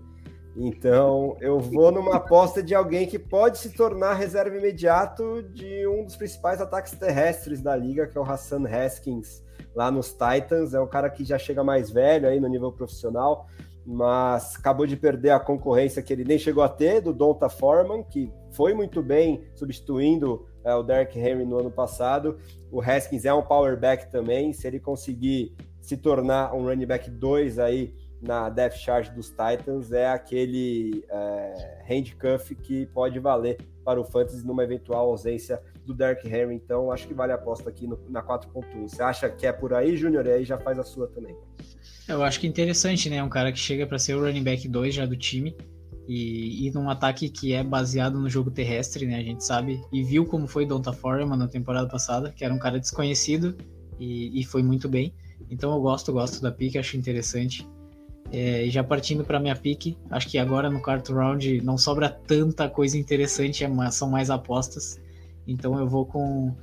Então, eu vou numa aposta de alguém que pode se tornar reserva imediato de um dos principais ataques terrestres da liga, que é o Hassan Haskins, lá nos Titans. É um cara que já chega mais velho aí no nível profissional, mas acabou de perder a concorrência que ele nem chegou a ter, do Donta Foreman, que foi muito bem substituindo o Derrick Henry no ano passado. O Haskins é um power back também, se ele conseguir se tornar um running back 2 aí na depth chart dos Titans é aquele handcuff que pode valer para o Fantasy numa eventual ausência do Derrick Henry. Então, acho que vale a aposta aqui na 4.1. Você acha que é por aí, Júnior? E aí já faz a sua também. Eu acho que é interessante, né? Um cara que chega para ser o running back 2 já do time e num ataque que é baseado no jogo terrestre, né? A gente sabe e viu como foi Donta Foreman na temporada passada, que era um cara desconhecido e foi muito bem. Então eu gosto da pick, acho interessante. E já partindo para minha pick, acho que agora no quarto round não sobra tanta coisa interessante, são mais apostas. Então eu vou com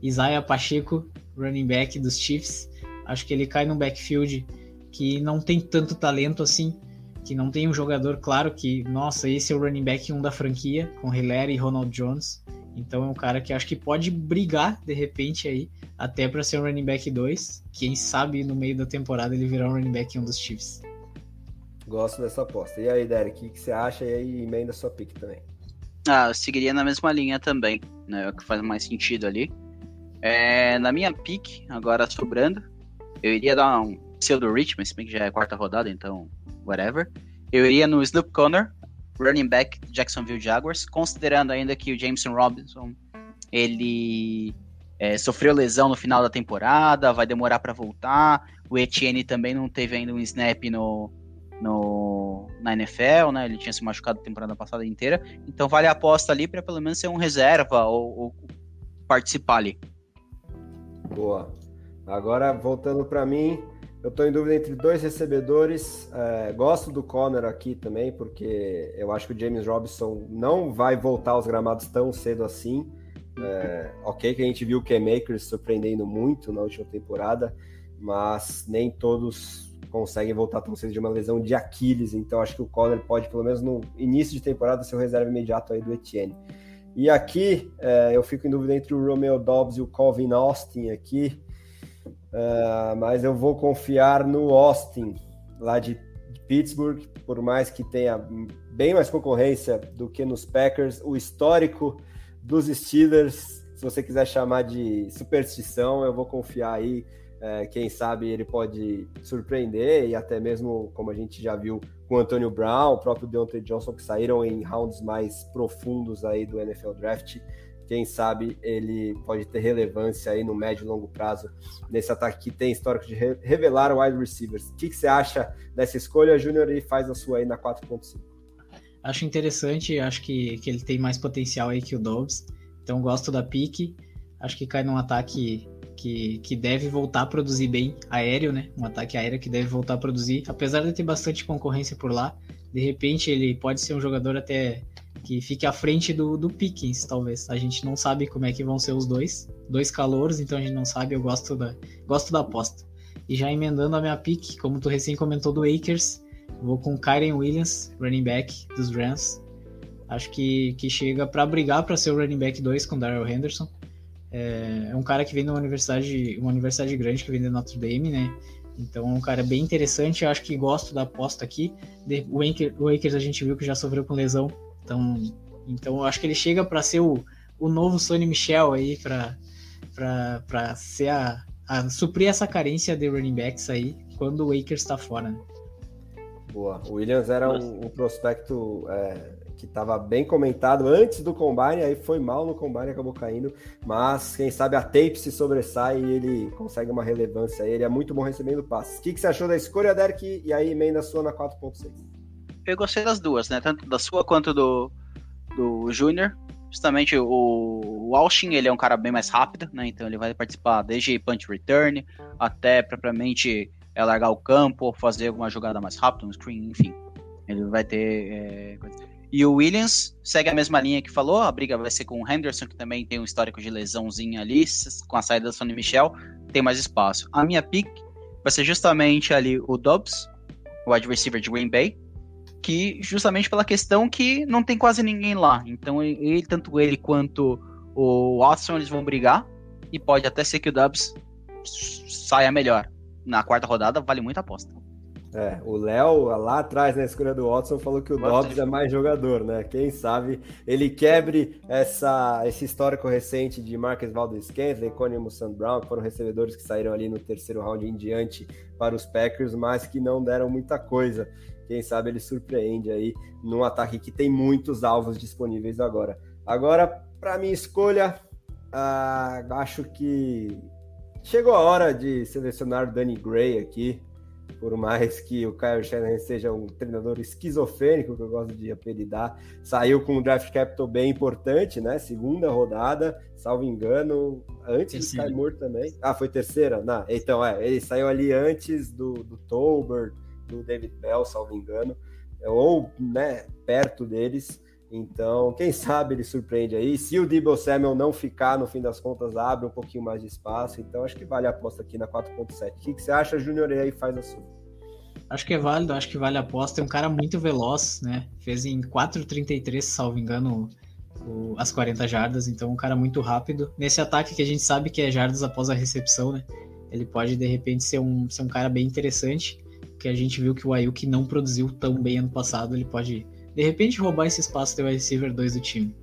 Isaiah Pacheco, running back dos Chiefs. Acho que ele cai num backfield que não tem tanto talento assim, que não tem um jogador claro que, nossa, esse é o running back 1 da franquia, com Hilaire e Ronald Jones. Então é um cara que acho que pode brigar, de repente, aí, até para ser um running back 2. Quem sabe no meio da temporada ele virar um running back 1 dos Chiefs. Gosto dessa aposta. E aí, Derek, o que você acha? E aí, emenda sua pick também. Eu seguiria na mesma linha também, né? O que faz mais sentido ali. Na minha pick, agora sobrando, eu iria dar um pseudo-reach, mas se bem que já é a 4ª rodada, então whatever. Eu iria no Snoop Conner, running back Jacksonville Jaguars, considerando ainda que o Jameson Robinson, ele sofreu lesão no final da temporada, vai demorar para voltar. O Etienne também não teve ainda um snap na NFL, né? Ele tinha se machucado a temporada passada inteira. Então vale a aposta ali para pelo menos ser um reserva ou participar ali. Boa. Agora, voltando para mim, eu estou em dúvida entre 2 recebedores. Gosto do Conner aqui também, porque eu acho que o James Robinson não vai voltar aos gramados tão cedo assim. Ok que a gente viu o Cam Akers surpreendendo muito na última temporada, mas nem todos conseguem voltar tão cedo de uma lesão de Aquiles, então acho que o Conner pode, pelo menos no início de temporada, ser o reserva imediato aí do Etienne. E aqui, eu fico em dúvida entre o Romeo Doubs e o Calvin Austin aqui, mas eu vou confiar no Austin, lá de Pittsburgh, por mais que tenha bem mais concorrência do que nos Packers. O histórico dos Steelers, se você quiser chamar de superstição, eu vou confiar aí. Quem sabe ele pode surpreender, e até mesmo, como a gente já viu com o Antonio Brown, o próprio Deontay Johnson, que saíram em rounds mais profundos aí do NFL Draft. Quem sabe ele pode ter relevância aí no médio e longo prazo nesse ataque que tem histórico de revelar wide receivers. O que você acha dessa escolha, Júnior, e faz a sua aí na 4.5? Acho interessante, acho que ele tem mais potencial aí que o Dobbs, então gosto da pick. Acho que cai num ataque que deve voltar a produzir bem aéreo, né? Um ataque aéreo que deve voltar a produzir, apesar de ter bastante concorrência por lá. De repente ele pode ser um jogador até que fique à frente do Pickens, talvez. A gente não sabe como é que vão ser os dois calouros, então a gente não sabe. Eu gosto da aposta. E já emendando a minha pick, como tu recém comentou do Akers, vou com Kyren Williams, running back dos Rams. Acho que chega para brigar para ser o running back 2 com Darrell Henderson. É um cara que vem de uma universidade grande, que vem de Notre Dame, né? Então é um cara bem interessante. Eu acho que gosto da aposta aqui. O Akers a gente viu que já sofreu com lesão. Então eu acho que ele chega para ser o novo Sonny Michel aí, para ser a suprir essa carência de running backs aí quando o Akers está fora, né? Boa. O Williams era um prospecto que estava bem comentado antes do Combine, aí foi mal no Combine, acabou caindo, mas quem sabe a tape se sobressai e ele consegue uma relevância. Ele é muito bom recebendo passes. O que você achou da escolha, Derek? E aí, emenda a sua na 4.6. Eu gostei das duas, né? Tanto da sua quanto do Júnior. Justamente o Austin, ele é um cara bem mais rápido, né? Então ele vai participar desde punch return até propriamente largar o campo ou fazer alguma jogada mais rápida, um screen, enfim. Ele vai ter... E o Williams segue a mesma linha que falou, a briga vai ser com o Henderson, que também tem um histórico de lesãozinha ali, com a saída do Sonny Michel, tem mais espaço. A minha pick vai ser justamente ali o Dobbs, o wide receiver de Green Bay, que justamente pela questão que não tem quase ninguém lá. Então tanto ele quanto o Watson, eles vão brigar, e pode até ser que o Dobbs saia melhor. Na 4ª rodada, vale muito a aposta. O Léo, lá atrás na escolha do Watson, falou que o Dobbs é mais jogador, né? Quem sabe ele quebre esse histórico recente de Marquez Valdes-Scantling, Equanimeous St. Brown, que foram recebedores que saíram ali no terceiro round em diante para os Packers, mas que não deram muita coisa. Quem sabe ele surpreende aí num ataque que tem muitos alvos disponíveis agora. Agora, para minha escolha, acho que chegou a hora de selecionar o Danny Gray aqui. Por mais que o Kyle Shanahan seja um treinador esquizofrênico, que eu gosto de apelidar, saiu com um draft capital bem importante, né? Segunda rodada, salvo engano, antes do Sky Moore também. Foi terceira? Não, então, ele saiu ali antes do Tolbert, do David Bell, salvo engano, ou, né, perto deles. Então, quem sabe ele surpreende aí. Se o Deebo Samuel não ficar, no fim das contas, abre um pouquinho mais de espaço. Então, acho que vale a aposta aqui na 4.7. O que você acha, Júnior? E aí faz a sua. Acho que é válido, acho que vale a aposta. É um cara muito veloz, né? Fez em 4.33, salvo engano, as 40 jardas. Então, um cara muito rápido. Nesse ataque que a gente sabe que é jardas após a recepção, né? Ele pode, de repente, ser um cara bem interessante. Porque a gente viu que o Ayuk não produziu tão bem ano passado. Ele pode, de repente, roubar esse espaço do wide receiver 2 do time.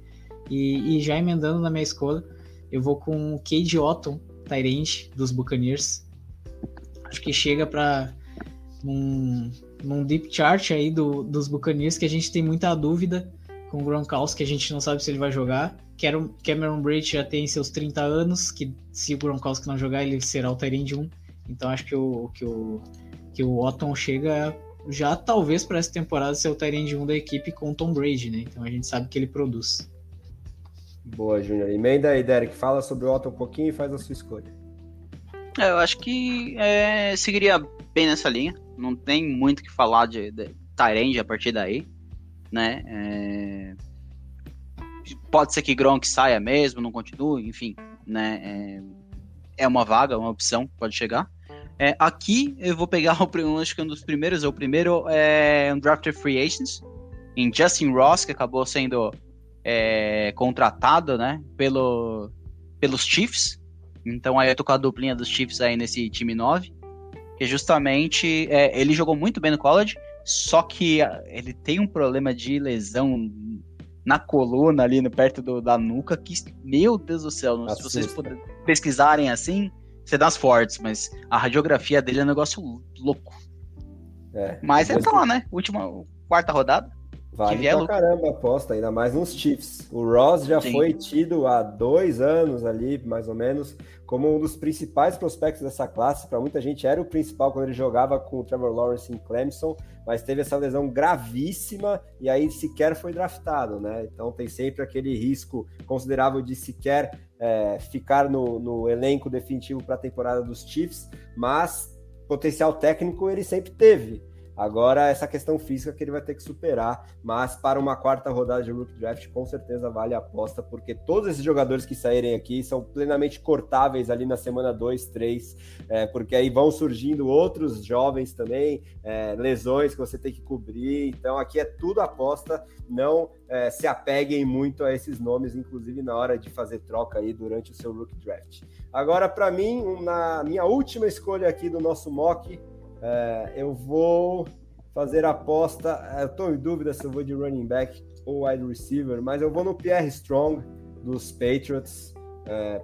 E já emendando na minha escolha, eu vou com o Cade Otton, tight end dos Buccaneers. Acho que chega para num deep chart aí dos Buccaneers, que a gente tem muita dúvida com o Gronkowski, que a gente não sabe se ele vai jogar. Cameron Brate já tem seus 30 anos, que se o Gronkowski não jogar, ele será o tight end 1. Então acho que o Otton chega já talvez para essa temporada ser o tight end 1 da equipe com o Tom Brady, né? Então a gente sabe que ele produz. Boa, Júnior. Emenda aí, Derek. Fala sobre o Otton um pouquinho e faz a sua escolha. Eu acho que seguiria bem nessa linha. Não tem muito o que falar de tight end a partir daí, né? Pode ser que Gronk saia mesmo, não continue, enfim, né? É uma vaga, uma opção, pode chegar. Aqui eu vou pegar acho que um dos primeiros, o primeiro é um drafted free agents, em Justin Ross, que acabou sendo contratado, né, pelos Chiefs. Então aí eu tô com a duplinha dos Chiefs aí nesse time 9, que justamente ele jogou muito bem no college, só que ele tem um problema de lesão na coluna ali, perto da nuca, que, meu Deus do céu, se vocês pesquisarem assim, você dá as fortes, mas a radiografia dele é um negócio louco. Mas tá lá, né? Quarta rodada. Vale pra caramba a aposta, ainda mais nos Chiefs. O Ross já foi tido há 2 anos ali, mais ou menos, como um dos principais prospectos dessa classe. Para muita gente era o principal quando ele jogava com o Trevor Lawrence em Clemson, mas teve essa lesão gravíssima e aí sequer foi draftado, né? Então tem sempre aquele risco considerável de sequer ficar no elenco definitivo para a temporada dos Chiefs, mas potencial técnico ele sempre teve. Agora, essa questão física que ele vai ter que superar, mas para uma quarta rodada de Rookie Draft, com certeza vale a aposta, porque todos esses jogadores que saírem aqui são plenamente cortáveis ali na semana 2, 3, porque aí vão surgindo outros jovens também, lesões que você tem que cobrir, então aqui é tudo aposta, não se apeguem muito a esses nomes, inclusive na hora de fazer troca aí durante o seu Rookie Draft. Agora, para mim, na minha última escolha aqui do nosso mock, eu vou fazer a aposta, eu estou em dúvida se eu vou de running back ou wide receiver, mas eu vou no Pierre Strong dos Patriots,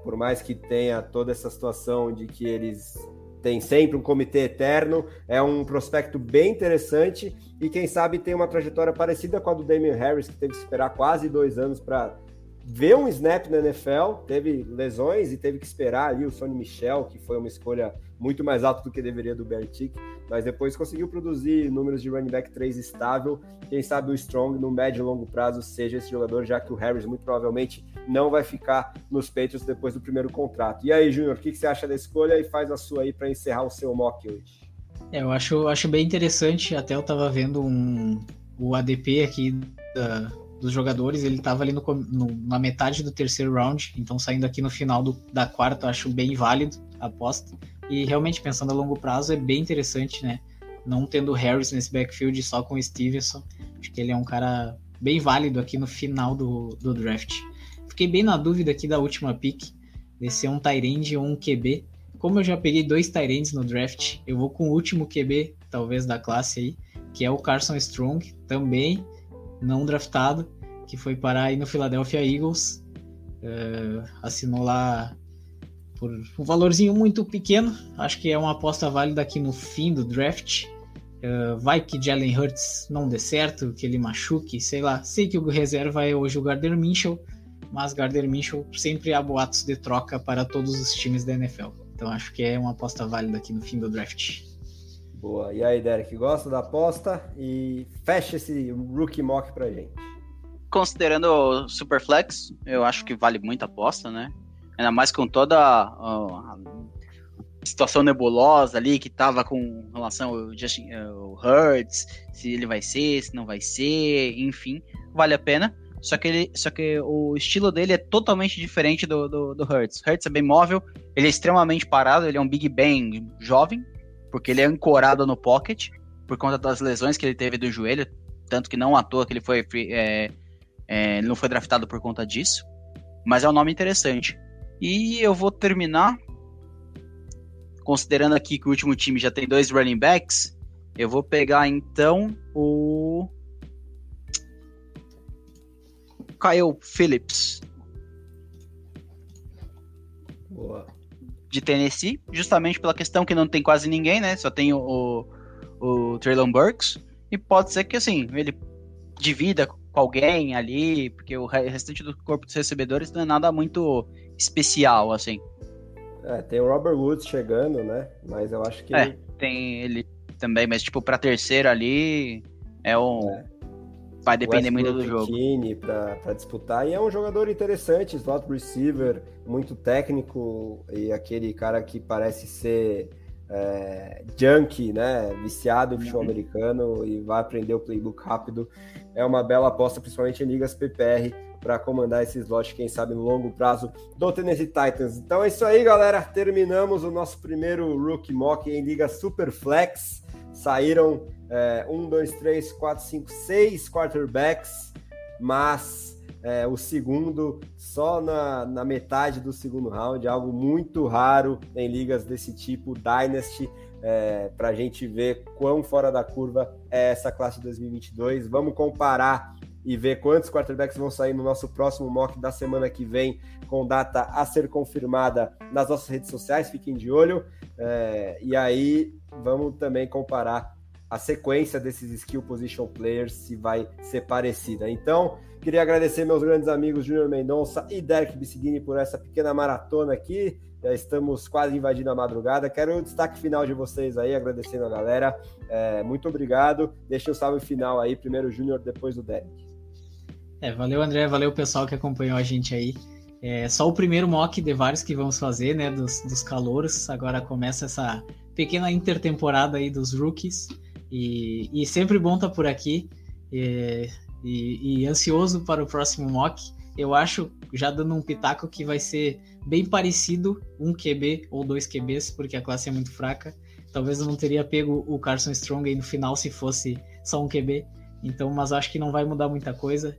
por mais que tenha toda essa situação de que eles têm sempre um comitê eterno, é um prospecto bem interessante e quem sabe tem uma trajetória parecida com a do Damien Harris, que teve que esperar quase 2 anos para ver um snap na NFL, teve lesões e teve que esperar ali o Sonny Michel, que foi uma escolha muito mais alta do que deveria do Belichick, mas depois conseguiu produzir números de running back 3 estável. Quem sabe o Strong no médio e longo prazo seja esse jogador, já que o Harris muito provavelmente não vai ficar nos Patriots depois do primeiro contrato. E aí, Júnior, o que você acha da escolha e faz a sua aí para encerrar o seu mock hoje? Eu acho bem interessante, até eu estava vendo o ADP aqui dos jogadores, ele estava ali na metade do terceiro round, então saindo aqui no final da quarta, eu acho bem válido a aposta. E realmente, pensando a longo prazo, é bem interessante, né? Não tendo o Harris nesse backfield, só com o Stevenson. Acho que ele é um cara bem válido aqui no final do draft. Fiquei bem na dúvida aqui da última pick, de ser um tight end ou um QB. Como eu já peguei 2 tight ends no draft, eu vou com o último QB, talvez, da classe aí, que é o Carson Strong, também não draftado, que foi parar aí no Philadelphia Eagles. Assinou lá por um valorzinho muito pequeno. Acho que é uma aposta válida aqui no fim do draft. Vai que Jalen Hurts não dê certo, que ele machuque, sei lá. Sei que o reserva é hoje o Gardner Minshew, mas Gardner Minshew sempre há boatos de troca para todos os times da NFL. Então acho que é uma aposta válida aqui no fim do draft. Boa. E aí, Derek, gosta da aposta? E fecha esse rookie mock pra gente. Considerando o Superflex, eu acho que vale muito a aposta, né? Ainda mais com toda a situação nebulosa ali que tava com relação ao Hurts, se ele vai ser, se não vai ser, enfim, vale a pena. Só que o estilo dele é totalmente diferente do Hurts. Hurts é bem móvel, ele é extremamente parado, ele é um Big Ben jovem, porque ele é ancorado no pocket, por conta das lesões que ele teve do joelho, tanto que não à toa que ele foi ele não foi draftado por conta disso, mas é um nome interessante. E eu vou terminar, considerando aqui que o último time já tem 2 running backs, eu vou pegar então o Kyle Phillips. Boa. De Tennessee, justamente pela questão que não tem quase ninguém, né? Só tem o Treylon Burks, e pode ser que assim, ele divida com alguém ali, porque o restante do corpo dos recebedores não é nada muito especial, assim. Tem o Robert Woods chegando, né? Mas eu acho que... tem ele também, mas tipo, pra terceiro ali, vai depender muito do jogo. Para disputar, e é um jogador interessante, slot receiver, muito técnico, e aquele cara que parece ser junkie, né? Viciado em futebol americano e vai aprender o playbook rápido. É uma bela aposta, principalmente em ligas PPR, para comandar esse slot, quem sabe no longo prazo, do Tennessee Titans. Então é isso aí, galera. Terminamos o nosso primeiro Rookie Mock em Liga Superflex. Saíram 1, 2, 3, 4, 5, 6 quarterbacks, mas o segundo só na metade do segundo round, algo muito raro em ligas desse tipo, Dynasty, para a gente ver quão fora da curva é essa classe de 2022. Vamos comparar e ver quantos quarterbacks vão sair no nosso próximo mock da semana que vem, com data a ser confirmada nas nossas redes sociais, fiquem de olho. E aí vamos também comparar a sequência desses skill position players, se vai ser parecida. Então, queria agradecer meus grandes amigos Júnior Mendonça e Derek Bissigini por essa pequena maratona aqui. Já estamos quase invadindo a madrugada. Quero o destaque final de vocês aí, agradecendo a galera. Muito obrigado. Deixa o salve final aí, primeiro o Júnior, depois o Derek. Valeu, André, valeu o pessoal que acompanhou a gente aí. Só o primeiro mock de vários que vamos fazer, né, dos calouros. Agora começa essa pequena intertemporada aí dos rookies. E sempre bom estar por aqui. E ansioso para o próximo mock. Eu acho, já dando um pitaco, que vai ser bem parecido, um QB ou 2 QBs, porque a classe é muito fraca. Talvez eu não teria pego o Carson Strong aí no final se fosse só um QB. Então, mas acho que não vai mudar muita coisa.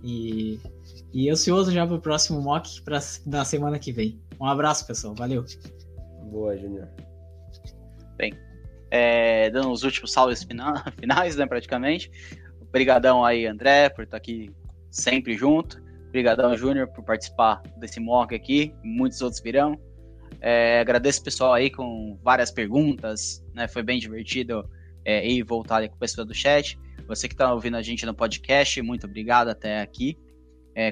E ansioso já para o próximo mock na semana que vem. Um abraço, pessoal. Valeu. Boa, Júnior. Bem, dando os últimos salves finais, né, praticamente. Obrigadão aí, André, por estar aqui sempre junto. Obrigadão, Júnior, por participar desse mock aqui. Muitos outros virão. Agradeço o pessoal aí com várias perguntas, né? Foi bem divertido ir e voltar ali com o pessoal do chat. Você que está ouvindo a gente no podcast, muito obrigado até aqui.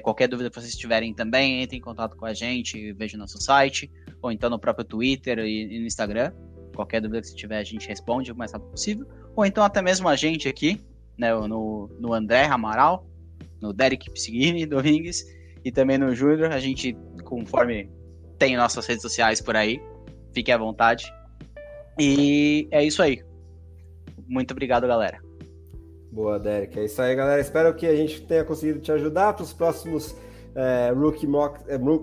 Qualquer dúvida que vocês tiverem também, entre em contato com a gente, veja o nosso site, ou então no próprio Twitter e no Instagram. Qualquer dúvida que você tiver, a gente responde o mais rápido possível. Ou então até mesmo a gente aqui, né, no André Amaral, no Derek Piscini Domingues e também no Júnior. A gente, conforme tem nossas redes sociais por aí, fique à vontade. E é isso aí. Muito obrigado, galera. Boa, Derek. É isso aí, galera. Espero que a gente tenha conseguido te ajudar para os próximos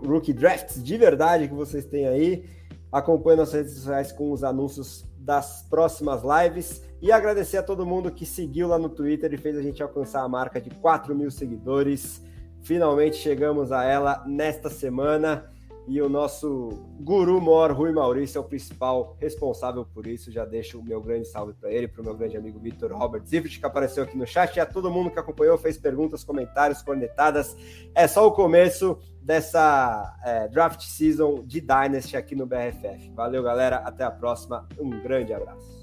rookie drafts de verdade que vocês têm aí. Acompanhe nossas redes sociais com os anúncios das próximas lives. E agradecer a todo mundo que seguiu lá no Twitter e fez a gente alcançar a marca de 4.000 seguidores. Finalmente chegamos a ela nesta semana. e o nosso guru mor, Rui Maurício, é o principal responsável por isso. Já deixo o meu grande salve para ele, para o meu grande amigo Vitor Robert Zifrit, que apareceu aqui no chat, e a todo mundo que acompanhou, fez perguntas, comentários, cornetadas. É só o começo dessa draft season de Dynasty aqui no BRFF. Valeu, galera, até a próxima, um grande abraço.